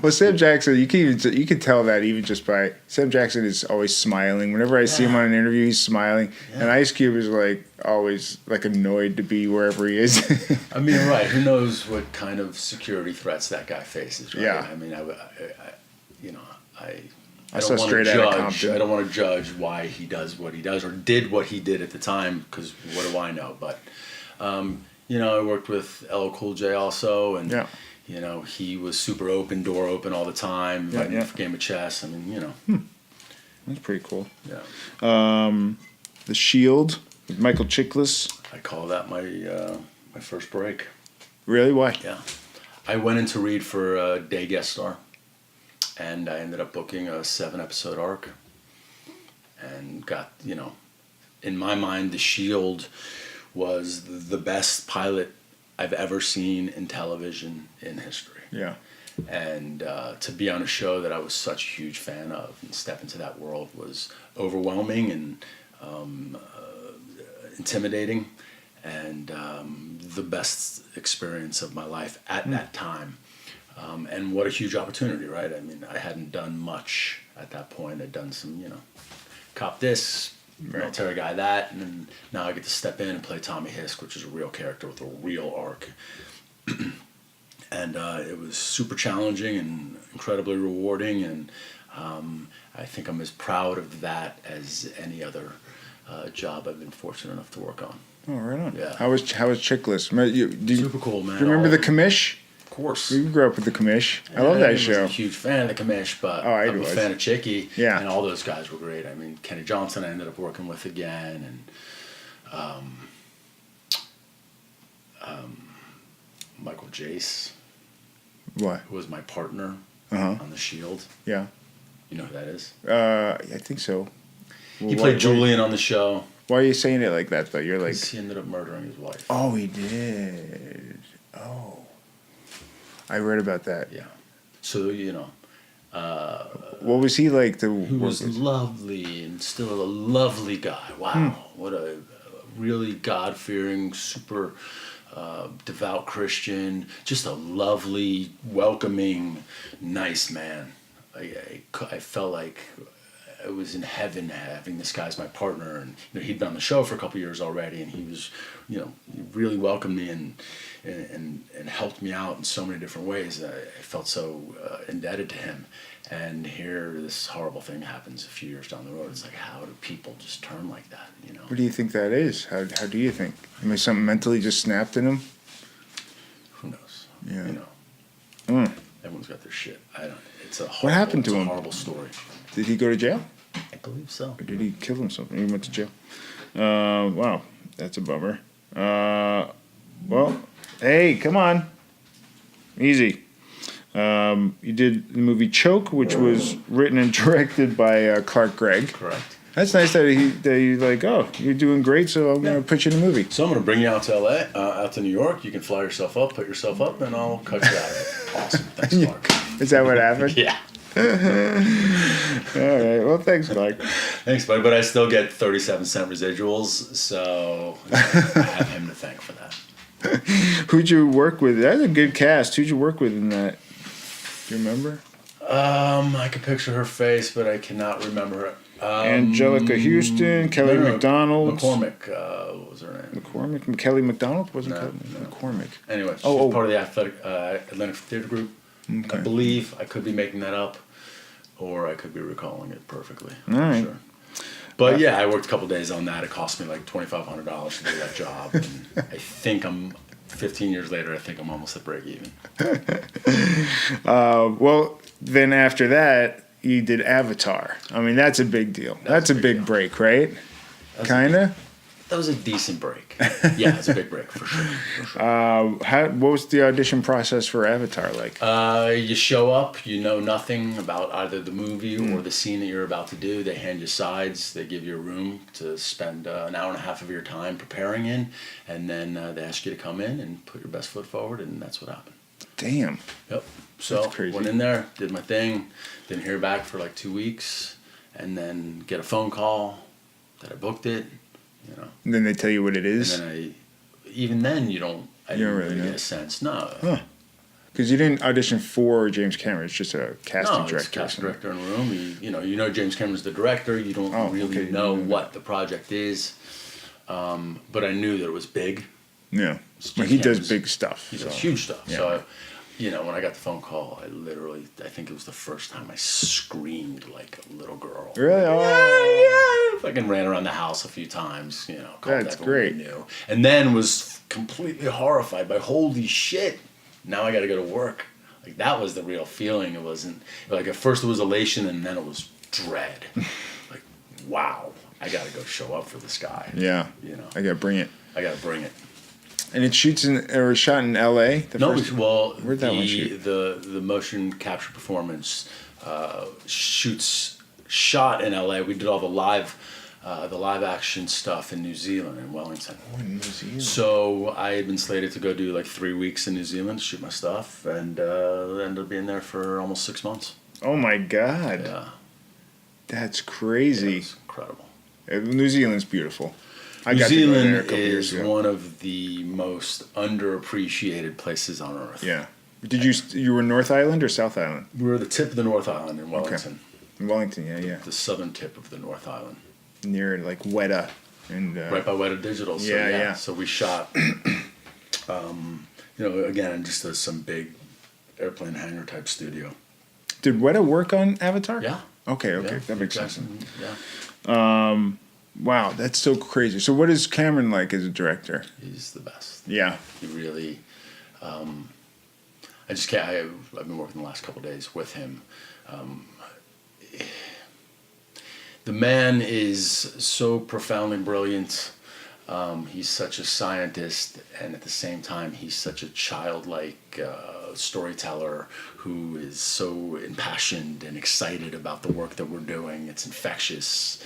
Well, Sam Jackson, you can tell that even just by Sam Jackson is always smiling. Whenever I see him on an interview, he's smiling. Yeah. And Ice Cube is like always like annoyed to be wherever he is. I mean, right? Who knows what kind of security threats that guy faces? Right? Yeah. I mean, I I don't want to judge. I don't want to judge why he does what he does or did what he did at the time, because what do I know? But you know, I worked with LL Cool J also, and you know, he was super open, door open all the time. Inviting me for a game of chess. I mean, you know, that's pretty cool. Yeah. The Shield with Michael Chiklis. I call that my first break. Really? Why? Yeah. I went in to read for a day guest star, and I ended up booking a 7-episode arc, and got, you know, in my mind, The Shield was the best pilot I've ever seen in television in history. Yeah. And to be on a show that I was such a huge fan of and step into that world was overwhelming and intimidating, and the best experience of my life at that time. And what a huge opportunity, right? I mean, I hadn't done much at that point. I'd done some, you know, cop this, military guy that, and then now I get to step in and play Tommy Hisk, which is a real character with a real arc. And it was super challenging and incredibly rewarding, and I think I'm as proud of that as any other job I've been fortunate enough to work on. Oh, right on. Yeah. How was Chiklis? Super cool, man. Do you remember the Commish? Of course. We grew up with the Commish. I love that show. I was a huge fan of the Commish, but I'm a fan of Chicky. Yeah. And all those guys were great. I mean, Kenny Johnson I ended up working with again, and Michael Jace. What? Who was my partner on The Shield. Yeah. You know who that is? I think so. He played Julian on the show. Why are you saying it like that, though? You're like... He ended up murdering his wife. Oh, he did. Oh. I read about that. Yeah. So, you know... what was he like? He was lovely and still a lovely guy. Wow. What a really God-fearing, super devout Christian. Just a lovely, welcoming, nice man. I felt like I was in heaven having this guy as my partner, and you know, he'd been on the show for a couple of years already, and he was, you know, he really welcomed me and helped me out in so many different ways. I felt so indebted to him. And here, this horrible thing happens a few years down the road. It's like, how do people just turn like that? You know. What do you think that is? How do you think? I mean, something mentally just snapped in him. Who knows? Yeah. You know. Everyone's got their shit. I don't. It's a horrible, what happened to him? Horrible story. Did he go to jail? I believe so. Or did he kill himself? He went to jail. Wow, that's a bummer. Well, hey, come on, easy. You did the movie Choke, which was written and directed by Clark Gregg. Correct. That's nice that you like, oh, you're doing great, so I'm going to put you in a movie. So I'm going to bring you out to LA, out to New York. You can fly yourself up, put yourself up, and I'll cut you out of it. Awesome. Thanks, Clark. Is that what happened? Yeah. All right. Well, thanks, Clark. Thanks, buddy. But I still get 37-cent residuals, so I have him to thank for that. Who'd you work with? That's a good cast. Who'd you work with in that? Do you remember? I can picture her face, but I cannot remember her. Angelica Houston, Kelly MacDonald. McCormick, what was her name? McCormick? Kelly MacDonald? Wasn't No. McCormick. Anyway, she's part of the Atlantic Theater Group. Okay. I believe. I could be making that up, or I could be recalling it perfectly. All right. Sure. But yeah, I worked a couple days on that. It cost me like $2,500 to do that job. And I think 15 years later, I think I'm almost at break even. Well, then after that, you did Avatar. I mean, that's a big deal. That's a big break, right? Kinda? That was a decent break. Yeah, it's a big break for sure. What was the audition process for Avatar like? You show up, you know nothing about either the movie or the scene that you're about to do. They hand you sides. They give you a room to spend an hour and a half of your time preparing in, and then they ask you to come in and put your best foot forward, and that's what happened. Damn. Yep. So That's crazy. went in there, did my thing, didn't hear back for like 2 weeks, and then get a phone call that I booked it. You know. And then they tell you what it is? And then even then you don't. I didn't really get a sense. No. Huh. Because you didn't audition for James Cameron. It's just a casting director. It's casting director in a room. You know James Cameron's the director. You don't really know what the project is. But I knew that it was big. Yeah. Well, he does big stuff. He does huge stuff. Yeah. So, when I got the phone call, I think it was the first time I screamed like a little girl. Really? Oh. Yeah. Fucking ran around the house a few times, called That's everyone great. I knew. And then was completely horrified by, holy shit, now I got to go to work. Like, that was the real feeling. It wasn't, like, at first it was elation and then it was dread. Like, wow, I got to go show up for this guy. Yeah. I got to bring it. I got to bring it. And it shot in L.A.? Where'd that one shoot? The motion capture performance shot in L.A. We did all the live action stuff in New Zealand, in Wellington. Oh, in New Zealand. So I had been slated to go do like 3 weeks in New Zealand to shoot my stuff, and ended up being there for almost 6 months. Oh my God. Yeah. That's crazy. It's incredible. New Zealand's beautiful. New Zealand is one of the most underappreciated places on Earth. Yeah. You were North Island or South Island? We were the tip of the North Island in Wellington. Okay. In Wellington, yeah. The southern tip of the North Island. Near like Weta. And, right by Weta Digital. So, yeah. So we shot, again, just some big airplane hangar type studio. Did Weta work on Avatar? Yeah. Okay. Yeah. That makes sense. Yeah. Wow, that's so crazy. So what is Cameron like as a director? He's the best. Yeah. He really, I just can't, I've been working the last couple of days with him. The man is so profoundly brilliant. He's such a scientist, and at the same time, he's such a childlike storyteller who is so impassioned and excited about the work that we're doing. It's infectious.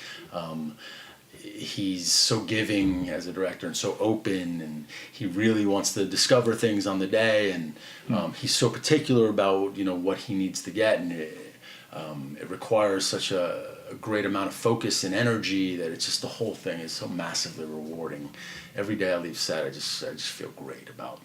He's so giving as a director and so open, and he really wants to discover things on the day, and he's so particular about what he needs to get, and it requires such a great amount of focus and energy that it's just, the whole thing is so massively rewarding. Every day I leave set, I just feel great about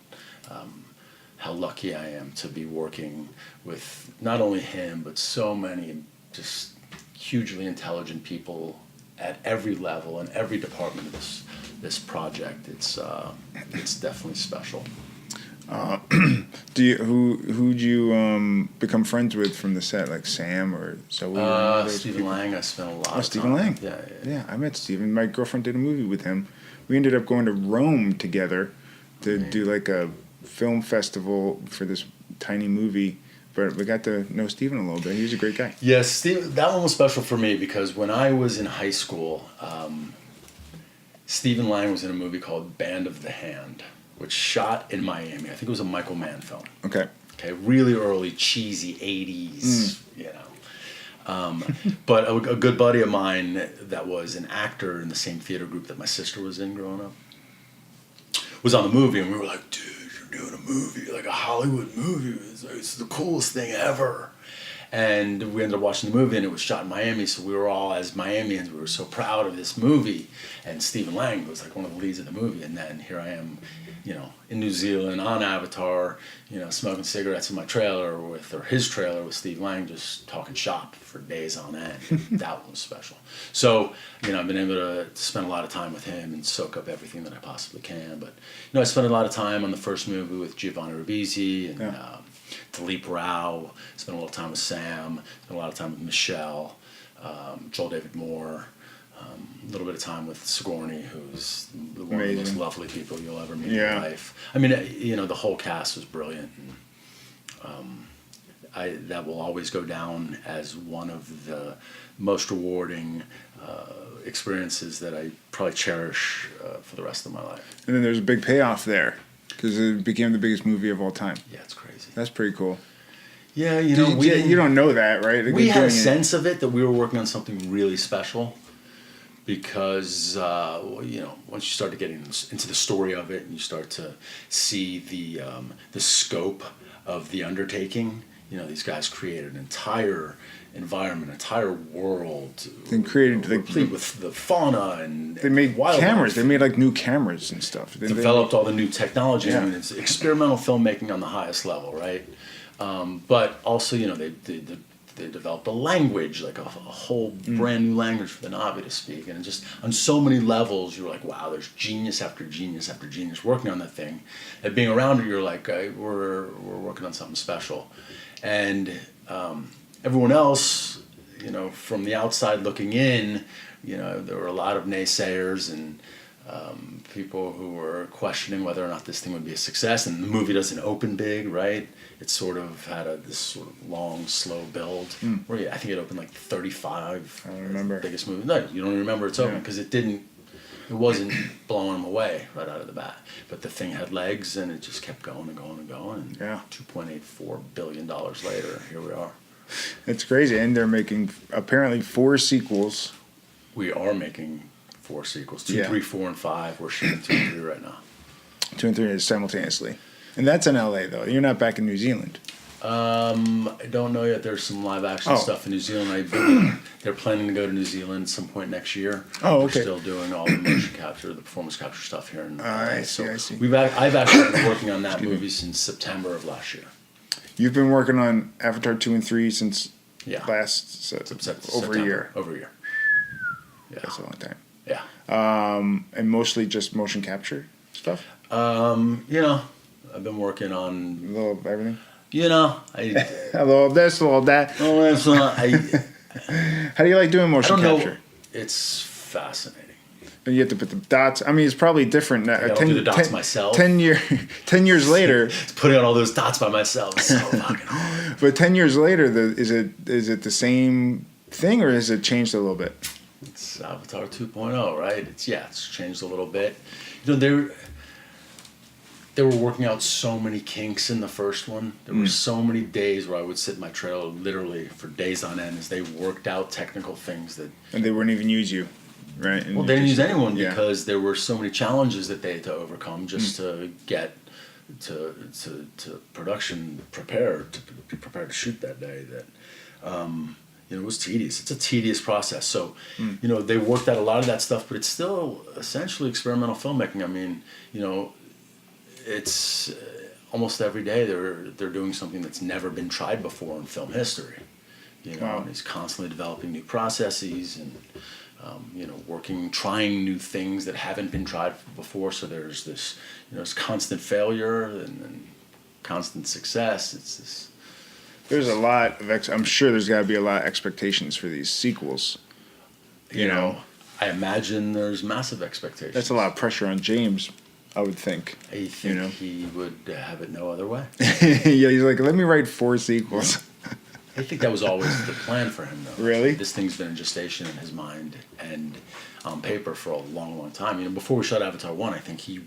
how lucky I am to be working with not only him but so many just hugely intelligent people at every level and every department of this project. It's definitely special. Who'd you become friends with from the set, like Sam or Zoe? Stephen Lang. I spent a lot of time. Stephen Lang. Yeah. I met Stephen. My girlfriend did a movie with him. We ended up going to Rome together to do like a film festival for this tiny movie. But we got to know Stephen a little bit. He was a great guy. Yes, that one was special for me because when I was in high school, Stephen Lang was in a movie called Band of the Hand, which shot in Miami. I think it was a Michael Mann film. Okay, really early, cheesy 80s, But a good buddy of mine that was an actor in the same theater group that my sister was in growing up was on the movie, and we were like, dude, you're doing a movie, like a Hollywood movie. It's the coolest thing ever. And we ended up watching the movie, and it was shot in Miami, so we were all, as Miamians, we were so proud of this movie. And Stephen Lang was like one of the leads of the movie, and then here I am, in New Zealand on Avatar, smoking cigarettes in my trailer his trailer with Steve Lang, just talking shop for days on end. That was special. So, I've been able to spend a lot of time with him and soak up everything that I possibly can. But, I spent a lot of time on the first movie with Giovanni Ribisi and Dilip Rao. Spent a little time with Sam. Spent a lot of time with Michelle, Joel David Moore. A little bit of time with Sigourney, who's one of the most lovely people you'll ever meet in your life. I mean, the whole cast was brilliant. And, that will always go down as one of the most rewarding experiences that I probably cherish for the rest of my life. And then there's a big payoff there because it became the biggest movie of all time. Yeah, it's crazy. That's pretty cool. Yeah, you know, you don't know that, right? Like we had a doing it. sense of it that we were working on something really special because, well, you know, once you start to get into the story of it and you start to see the scope of the undertaking, you know, these guys created an entire environment, entire world. They created complete with the fauna and they made wildlife. cameras. They made like new cameras and stuff. They developed all the new technology. Yeah. I mean, it's experimental filmmaking on the highest level, right? But also, you know, they developed a language, like a whole brand new language for the Na'vi to speak, and just on so many levels, you're like, wow, there's genius after genius after genius working on that thing. And being around it, you're like, we're working on something special, and everyone else, you know, from the outside looking in, you know, there were a lot of naysayers and people who were questioning whether or not this thing would be a success. And the movie doesn't open big, right? It sort of had this sort of long, slow build. Where I think it opened like 35. I don't remember. Biggest movie. No, you don't remember it's open because it wasn't blowing them away right out of the bat. But the thing had legs and it just kept going and going and going. And Yeah. $2.84 billion later, here we are. It's crazy, and they're making apparently 4 sequels. We are making 4 sequels. 2, Yeah. 3, 4, and 5. We're shooting 2 and 3 right now. 2 and 3 simultaneously, and that's in LA though. You're not back in New Zealand. I don't know yet. There's some live action stuff in New Zealand. They're planning to go to New Zealand some point next year. Oh, okay. We're still doing all the motion capture, the performance capture stuff here in LA. I see. I've actually been working on that movie since September of last year. You've been working on Avatar 2 and 3 since last over September. a year. Over a year. Yeah. That's a long time. Yeah. And mostly just motion capture stuff. You know, I've been working on. A little of everything. You know, A little of this, a little of that. Oh, that's not. How do you like doing motion capture? It's fascinating. You have to put the dots. I mean, it's probably different now. I don't do the dots myself. 10 years later. Putting out all those dots by myself is so fucking hard. But 10 years later, is it the same thing, or has it changed a little bit? It's Avatar 2.0, right? It's changed a little bit. You know, they were working out so many kinks in the first one. There were so many days where I would sit in my trailer literally for days on end as they worked out technical things that. And they wouldn't even use you, right? And well, they didn't use anyone because there were so many challenges that they had to overcome just to get to production prepared, to be prepared to shoot that day. That you know, it was tedious. It's a tedious process. So, you know, they worked out a lot of that stuff, but it's still essentially experimental filmmaking. I mean, you know, it's almost every day they're doing something that's never been tried before in film history. You know, and he's constantly developing new processes and you know, trying new things that haven't been tried before. So there's this, you know, it's constant failure and constant success. It's this. There's a lot of I'm sure there's got to be a lot of expectations for these sequels. You know, I imagine there's massive expectations. That's a lot of pressure on James, I would think. I think he would have it no other way. Yeah, he's like, let me write 4 sequels. I think that was always the plan for him, though. Really? This thing's been in gestation in his mind and on paper for a long, long time. You know, before we shot Avatar 1, I think he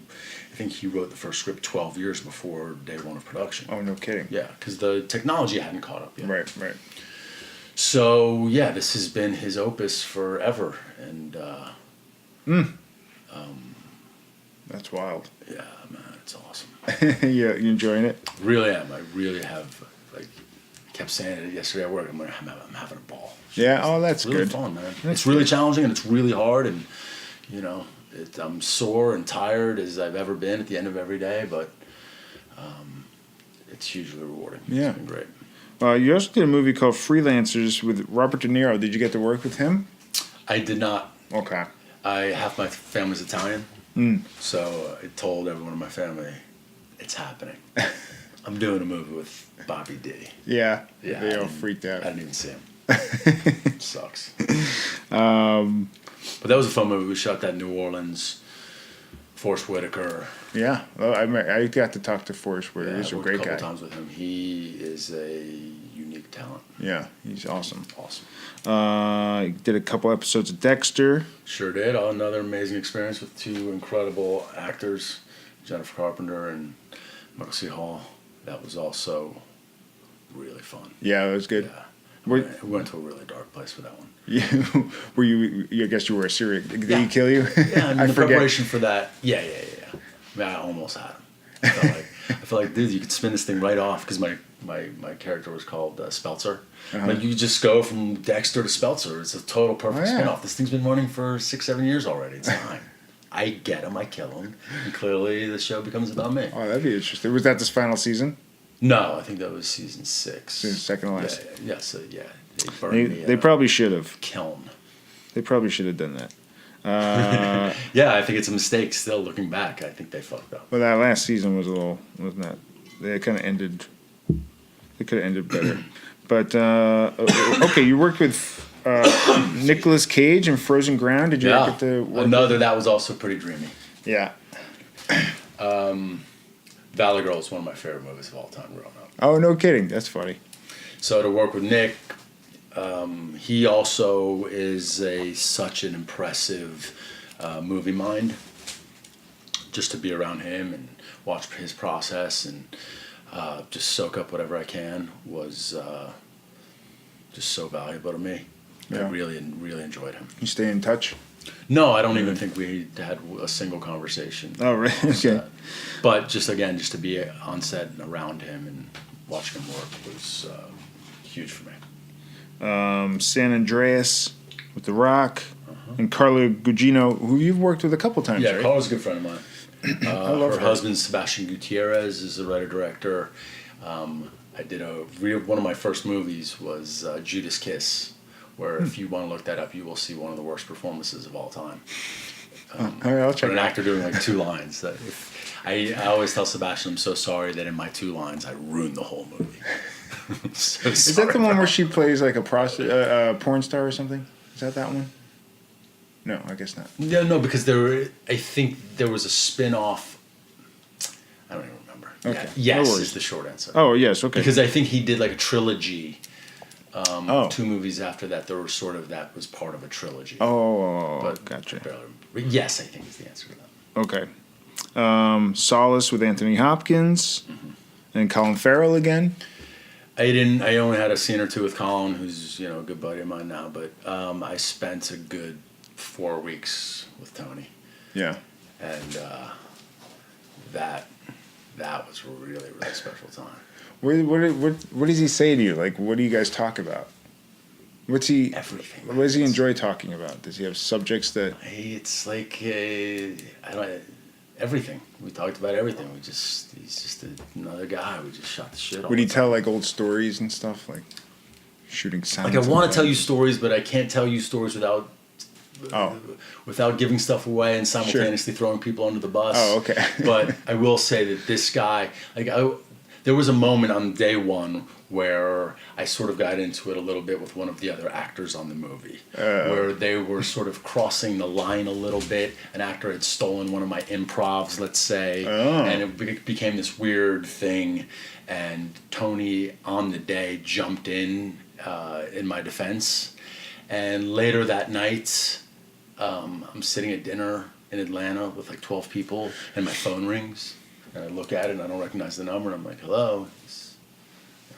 wrote the first script 12 years before day 1 of production. Oh, no kidding. Yeah, because the technology hadn't caught up yet. Right. So, yeah, this has been his opus forever. And, that's wild. yeah, man, it's awesome. Yeah, you enjoying it? Really am. I really have, like, kept saying it yesterday at work. I'm having a ball. Yeah, that's really good. Fun, man. It's really challenging and it's really hard, and you know, I'm sore and tired as I've ever been at the end of every day, but it's hugely rewarding. Yeah. It's been great. You also did a movie called Freelancers with Robert De Niro. Did you get to work with him? I did not. Okay. Half my family's Italian, so I told everyone in my family, it's happening. I'm doing a movie with Bobby D. Yeah. They all freaked out. I didn't even see him. Sucks. But that was a fun movie. We shot that in New Orleans. Forrest Whitaker. Yeah. Well, I got to talk to Forrest Whitaker. He's a great guy. A couple times with him. He is a talent. Yeah, he's awesome. Awesome. Did a couple episodes of Dexter. Sure did. Another amazing experience with two incredible actors, Jennifer Carpenter and Michael C. Hall. That was also really fun. Yeah, it was good. Yeah. Were, We went to a really dark place for that one. were you? I guess you were a serial. Did Yeah. he kill you? Yeah, I mean, the forget. preparation for that. Yeah. I mean, I almost had him. I felt like, dude, you could spin this thing right off because my character was called Speltzer. Uh-huh. Like, you could just go from Dexter to Speltzer. It's a total perfect Oh, yeah. spin-off. This thing's been running for 6-7 years already. It's fine. I get him. I kill him. And clearly the show becomes about me. Oh, that'd be interesting. Was that this final season? No, I think that was season 6. Second to last. Yeah, so yeah. They burned me They probably should have. kiln. They probably should have done that. Yeah, I think it's a mistake still looking back. I think they fucked up. Well, that last season was wasn't that? They kind of ended. They could have ended better. But okay, you worked with Nicolas Cage in Frozen Ground. Did you ever get to work? Another that was also pretty dreamy. Yeah. Valley Girl is one of my favorite movies of all time growing up. Oh, no kidding. That's funny. So to work with Nick, he also is such an impressive movie mind. Just to be around him and watch his process and just soak up whatever I can was just so valuable to me. Yeah. I really enjoyed him. You stay in touch? No, I don't even think we had a single conversation. Oh, right. Okay. But just to be on set and around him and watching him work was huge for me. San Andreas with The Rock and Carla Gugino, who you've worked with a couple times, Yeah, right? Carla's a good friend of mine. love Her her. husband, Sebastian Gutierrez, is the writer-director. I did one of my first movies was Judas Kiss, where if you want to look that up, you will see one of the worst performances of all time. All right, I'll check An it out. actor doing like 2 lines. I always tell Sebastian, I'm so sorry that in my 2 lines I ruined the whole movie. So Is that the one where she plays like a porn star or something? Is that one? No, I guess not. No, because I think there was a spin-off. I don't even remember. Okay. Yeah, No yes worries. is the short answer. Oh, yes, okay. Because I think he did like a trilogy. Oh. 2 movies after that, there were that was part of a trilogy. Oh, But gotcha. I barely remember. Yes, I think is the answer to that. Okay. Solace with Anthony Hopkins and Colin Farrell again. I only had a scene or 2 with Colin, who's a good buddy of mine now. But I spent a good 4 weeks with Tony, Yeah. and that was a really special time. What does he say to you? Like, what do you guys talk about? Everything. What does he enjoy talking about? Does he have subjects that? It's like everything. We talked about everything. He's just another guy. We just shot the shit. Would he tell like old stories and stuff, like shooting sounds? Like I want to tell you stories, but I can't tell you stories Oh. without giving stuff away and simultaneously throwing people under the bus. Oh, okay. But I will say that this guy, there was a moment on day 1 where I sort of got into it a little bit with one of the other actors on the movie, where they were sort of crossing the line a little bit. An actor had stolen one of my improvs, let's say, and it became this weird thing. And Tony, on the day, jumped in my defense. And later that night, I'm sitting at dinner in Atlanta with like 12 people, and my phone rings. And I look at it, and I don't recognize the number, and I'm like, hello?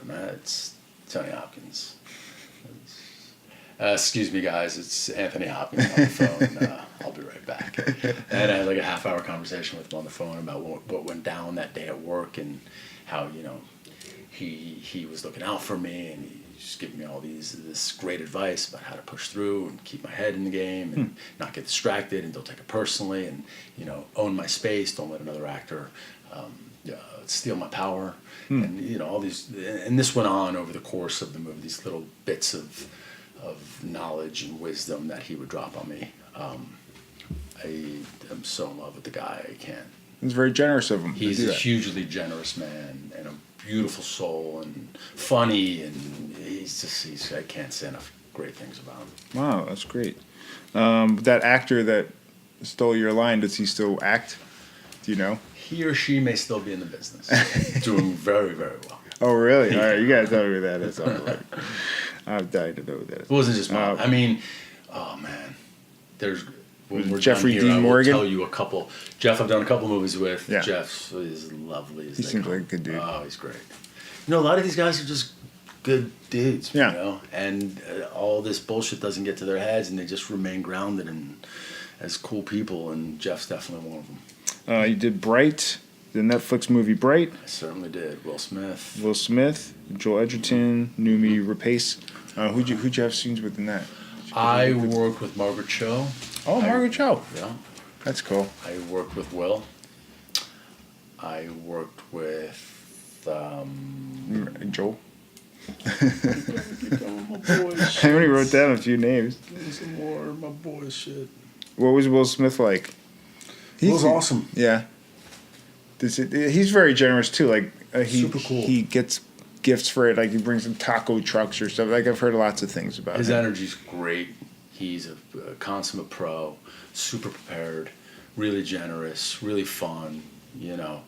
It's Tony Hopkins. Excuse me, guys, it's Anthony Hopkins on the phone. I'll be right back. And I had like a half-hour conversation with him on the phone about what went down that day at work and how, he was looking out for me, and he just giving me all this great advice about how to push through and keep my head in the game and not get distracted and don't take it personally and, own my space, don't let another actor steal my power. And all these, and this went on over the course of the movie, these little bits of knowledge and wisdom that he would drop on me. I am so in love with the guy. I can't. It's very generous of him. He's to do a that. hugely generous man and a beautiful soul and funny, and I can't say enough great things about him. Wow, that's great. That actor that stole your line, does he still act? Do you know? He or she may still be in the business, doing very, very well. Oh, really? All right, you gotta tell me who that is. I'm dying to know who that is. It wasn't just mine. I mean, oh man, there's when we're Jeffrey done here, Dean I will Morgan? tell you a couple. Jeff, I've done a couple movies with. Yeah. Jeff is lovely. He seems like a good dude. Oh, he's great. You know, a lot of these guys are just good dudes. Yeah. You know, and all this bullshit doesn't get to their heads, and they just remain grounded and as cool people. And Jeff's definitely one of them. You did Bright, the Netflix movie Bright. I certainly did. Will Smith. Will Smith, Joel Edgerton, Noomi Rapace. Who'd you have scenes with in that? I worked with Margaret Cho. Oh, Margaret Cho. Yeah. That's cool. I worked with Will. I worked with Joel. my boys. I only wrote down a few names. Some more my boys shit. What was Will Smith like? Will's awesome. Yeah. He's very generous too. Like Super cool. He gets gifts for it. Like he brings in taco trucks or stuff. Like I've heard lots of things about His him. energy's great. He's a consummate pro, super prepared, really generous, really fun. You know,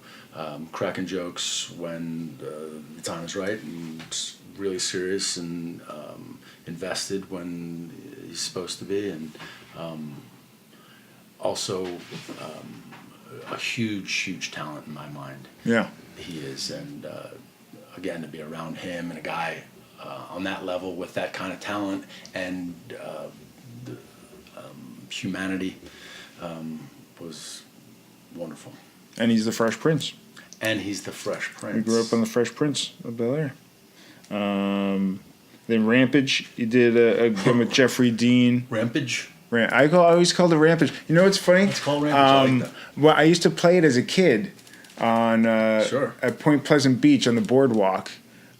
cracking jokes when the time is right, and really serious and invested when he's supposed to be, and also a huge talent in my mind. Yeah. He is, and again, to be around him and a guy on that level with that kind of talent and humanity was wonderful. And he's the Fresh Prince. And he's the Fresh Prince. He grew up on the Fresh Prince of Bel-Air. Then Rampage. You did a game with Jeffrey Dean. Rampage? I always called it Rampage. You know what's funny? It's called Rampage. I like that. Well, I used to play it as a kid on Sure. at Point Pleasant Beach on the boardwalk.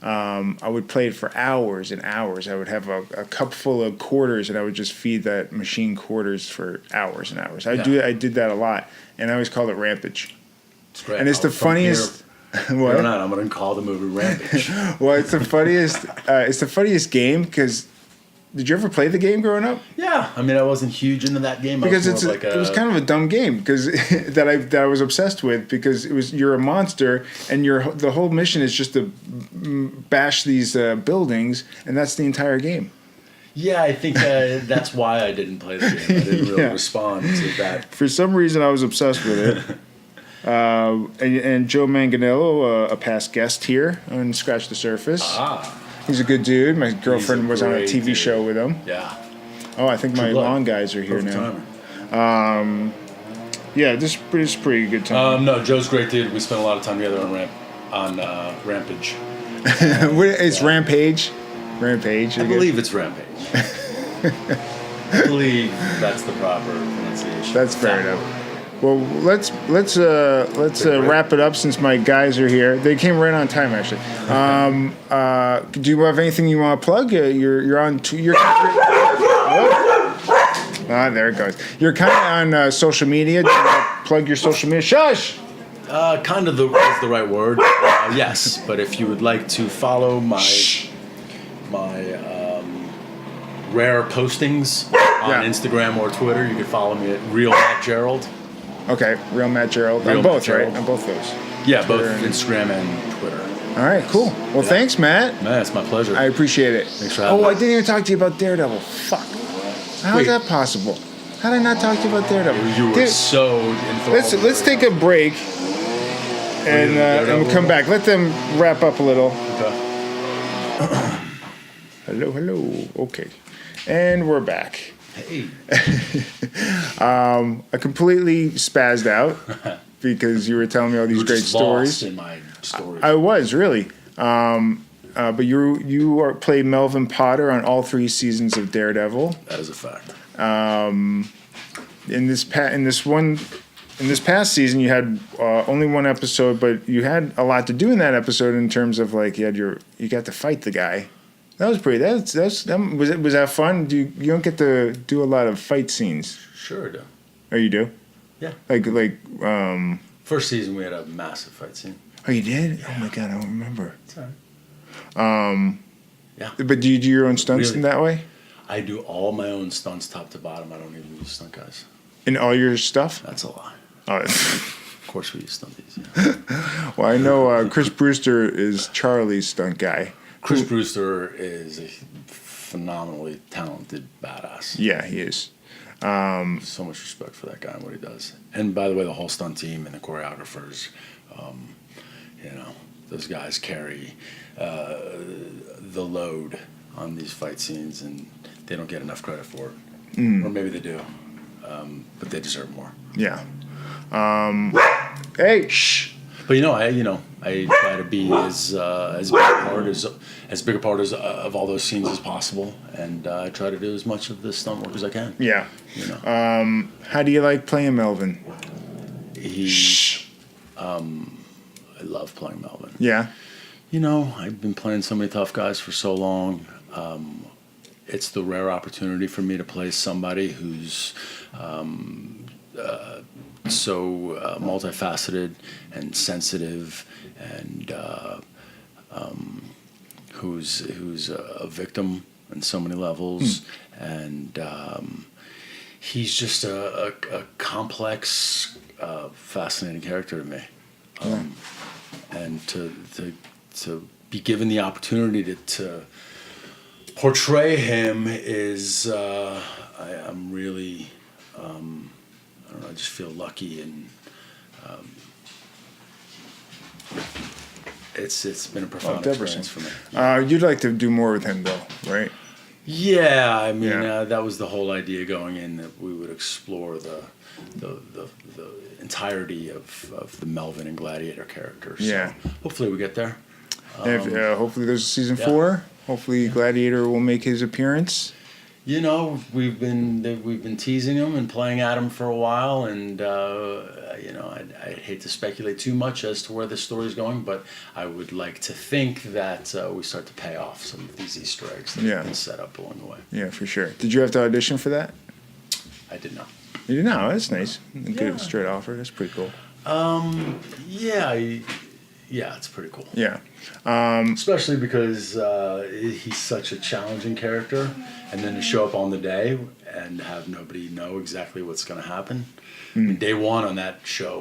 I would play it for hours and hours. I would have a cup full of quarters, and I would just feed that machine quarters for hours and hours. I did that a lot, and I always called it Rampage. It's great. And it's the funniest. What? Or not, I'm going to call the movie Rampage. Well, it's the funniest. It's the funniest game because. Did you ever play the game growing up? Yeah, I mean, I wasn't huge into that game. Because it was kind of a dumb game because that I was obsessed with because you're a monster and the whole mission is just to bash these buildings, and that's the entire game. Yeah, I think that's why I didn't play the game. I didn't really respond to that. For some reason, I was obsessed with it. And Joe Manganiello, a past guest here on Scratch the Surface. Ah. He's a good dude. My girlfriend was on a TV show with him. Yeah. Oh, I think my lawn guys are here now. Yeah, this is pretty good time. No, Joe's a great dude. We spent a lot of time together on Rampage. It's Rampage. Rampage. I believe it's Rampage. I believe that's the proper pronunciation. That's fair enough. Well, let's wrap it up since my guys are here. They came right on time, actually. Do you have anything you want to plug? You're on. There it goes. You're kind of on social media. Do you want to plug your social media? Shush. Kind of is the right word. Yes, but if you would like to follow my rare postings on Instagram or Twitter, you can follow me at Real Matt Gerald. Okay, Real Matt Gerald. Real On both, Gerald. right? On both those. Yeah, both Instagram and Twitter. All right, cool. Well, thanks, Matt. Man, it's my pleasure. I appreciate it. Thanks for having me. I didn't even talk to you about Daredevil. Fuck. How is that possible? How did I not talk to you about Daredevil? You were so enthralled. Let's take a break and we'll come back. Let them wrap up a little. Okay. Hello. Okay. And we're back. Hey. I completely spazzed out because you were telling me all these great stories. In my stories. I was really, but you played Melvin Potter on all 3 seasons of Daredevil. That is a fact. In this past season, you had only 1 episode, but you had a lot to do in that episode in terms of like you got to fight the guy. That was pretty. Was that fun? You don't get to do a lot of fight scenes. Sure do. Oh, you do? Yeah. Like. First season we had a massive fight scene. Oh, you did? Yeah. Oh my god, I don't remember. It's all right. Yeah. But do you do your own stunts in that way? I do all my own stunts top to bottom. I don't even use stunt guys. In all your stuff? That's a lie. Oh. course we use stunties. Yeah. Well, I know Chris Brewster is Charlie's stunt guy. Chris Brewster is a phenomenally talented badass. Yeah, he is. So much respect for that guy and what he does. And by the way, the whole stunt team and the choreographers, you know, those guys carry the load on these fight scenes, and they don't get enough credit for it. Or maybe they do, but they deserve more. Yeah. Hey, shh. But I try to be as big a part of all those scenes as possible, and I try to do as much of the stunt work as I can. Yeah. You know. How do you like playing Melvin? I love playing Melvin. Yeah. You know, I've been playing so many tough guys for so long. It's the rare opportunity for me to play somebody who's so multifaceted and sensitive, and who's a victim in so many levels, and he's just a complex, fascinating character to me. And to be given the opportunity to portray him is I'm really I don't know, I just feel lucky, and it's been a profound experience for me. You'd like to do more with him, though, right? Yeah, I mean, that was the whole idea going in, that we would explore the entirety of the Melvin and Gladiator characters. Yeah. So hopefully we get there. Hopefully there's a season 4. Hopefully Gladiator will make his appearance. You know, we've been teasing him and playing at him for a while, and I hate to speculate too much as to where this story is going, but I would like to think that we start to pay off some of these Easter eggs that have been set up along the way. Yeah, for sure. Did you have to audition for that? I did not. You did not? That's nice. Good straight offer. That's pretty cool. Yeah, it's pretty cool. Yeah. Especially because he's such a challenging character, and then to show up on the day and have nobody know exactly what's going to happen. I mean, day one on that show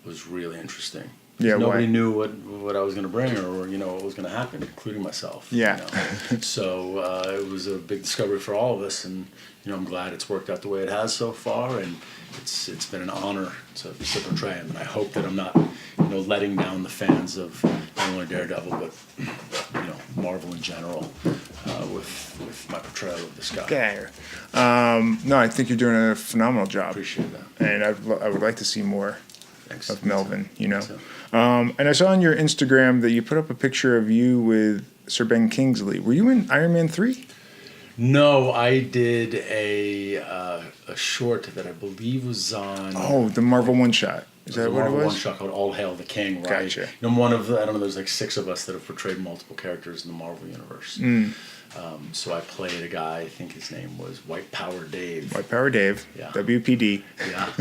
was really interesting. Yeah, nobody knew what I was going to bring, or what was going to happen, including myself. Yeah. So it was a big discovery for all of us, and I'm glad it's worked out the way it has so far, and it's been an honor to portray him, and I hope that I'm not letting down the fans of not only Daredevil but Marvel in general with my portrayal of this guy. Yeah. No, I think you're doing a phenomenal job. Appreciate that. And I would like to see more. Thanks. Of Melvin, and I saw on your Instagram that you put up a picture of you with Sir Ben Kingsley. Were you in Iron Man 3? No, I did a short that I believe was on. Oh, the Marvel one shot. Is that what it was? One shot called All Hail the King, right? Gotcha. I'm one of I don't know. There's like 6 of us that have portrayed multiple characters in the Marvel universe. So I played a guy. I think his name was White Power Dave. White Power Dave. Yeah. WPD. Yeah.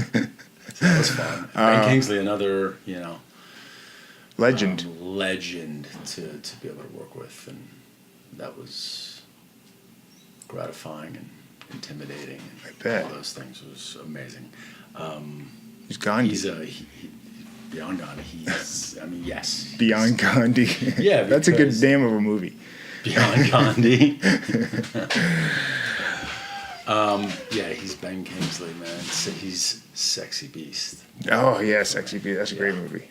So that was fun. Ben Kingsley, another legend. Legend to be able to work with, and that was gratifying and intimidating. And I bet. All those things was amazing. He's Gandhi. He's beyond Gandhi. Yes. Beyond Gandhi. Yeah, that's a good name of a movie. Beyond Gandhi. He's Ben Kingsley, man. So he's Sexy Beast. Oh yeah, Sexy Beast. That's a great movie.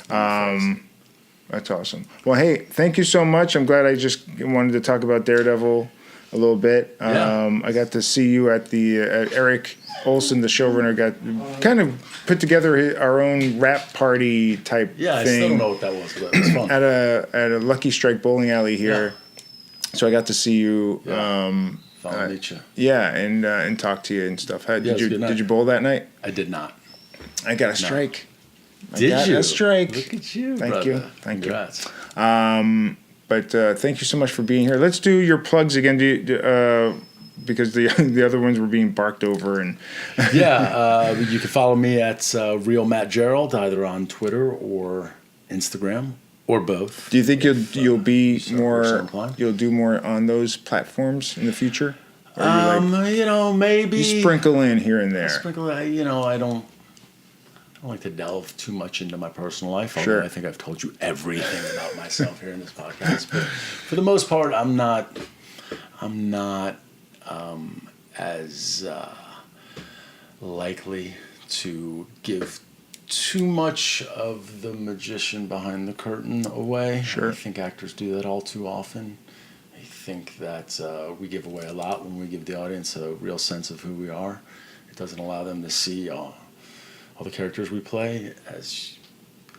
That's awesome. Well, hey, thank you so much. I'm glad I just wanted to talk about Daredevil a little bit. I got to see you at Eric Olson, the showrunner, got kind of put together our own rap party type thing. I still don't know what that was, but it was fun. At a Lucky Strike bowling alley here. So I got to see you. Finally meet you. Yeah, and talk to you and stuff. Did you bowl that night? I did not. I got a strike. Did you? A strike. Look at you, Thank brother. you. Congrats. But thank you so much for being here. Let's do your plugs again, because the other ones were being barked over. And you can follow me at Real Matt Gerald, either on Twitter or Instagram, or both. Do you think you'll be more? You'll do more on those platforms in the future? Or maybe you sprinkle in here and there. I don't. don't like to delve too much into my personal life. Although Sure. I think I've told you everything about myself here in this podcast. But for the most part, I'm not as likely to give too much of the magician behind the curtain away. Sure. I think actors do that all too often. I think that we give away a lot when we give the audience a real sense of who we are. It doesn't allow them to see all the characters we play, as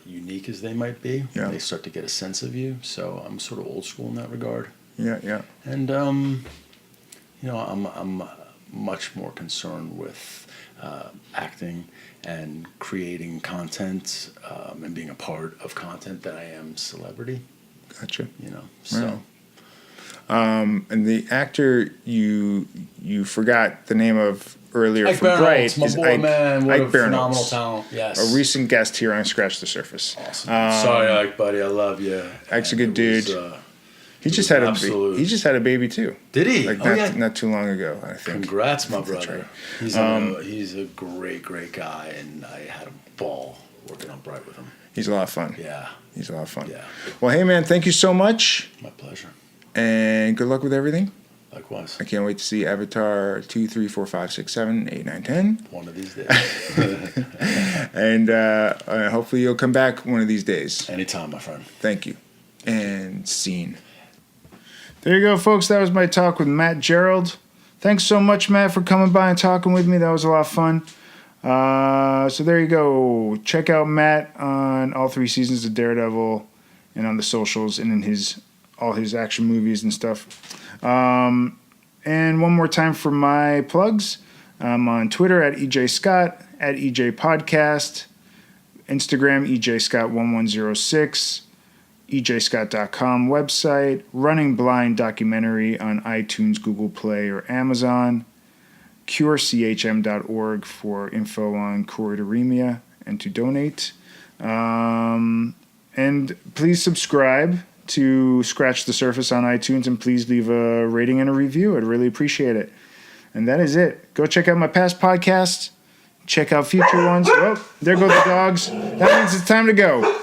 unique as they might be. Yeah. They start to get a sense of you. So I'm sort of old school in that regard. Yeah. And I'm much more concerned with acting and creating content and being a part of content than I am celebrity. Gotcha. So. And the actor you forgot the name of earlier Ike from Barinholtz, Bright my is boy, Ike, man. What Ike a phenomenal Barinholtz, talent. Yes. a recent guest here on Scratch the Surface. Awesome. Sorry, Ike, buddy. I love you. Ike's a And good it dude. was, He just had absolute. he just had a baby too. Did he? Like not too long ago, I think. Congrats, my That's brother. right. He's a great guy, and I had a ball working on Bright with him. He's a lot of fun. Yeah. He's a lot of fun. Yeah. Well, hey man, thank you so much, My pleasure. and good luck with everything. Likewise. I can't wait to see Avatar 2, 3, 4, 5, 6, 7, 8, 9, 10. One of these days. And hopefully you'll come back one of these days. Anytime, my friend. Thank you. And scene. There you go, folks. That was my talk with Matt Gerald. Thanks so much, Matt, for coming by and talking with me. That was a lot of fun. So there you go. Check out Matt on all 3 seasons of Daredevil and on the socials and in all his action movies and stuff. And one more time for my plugs. I'm on Twitter at EJ Scott, at EJ Podcast, Instagram EJ Scott1106, EJScott.com website, Running Blind documentary on iTunes, Google Play, or Amazon, curechm.org for info on choroideremia and to donate. And please subscribe to Scratch the Surface on iTunes, and please leave a rating and a review. I'd really appreciate it. And that is it. Go check out my past podcasts. Check out future ones. Oh, there go the dogs. That means it's time to go.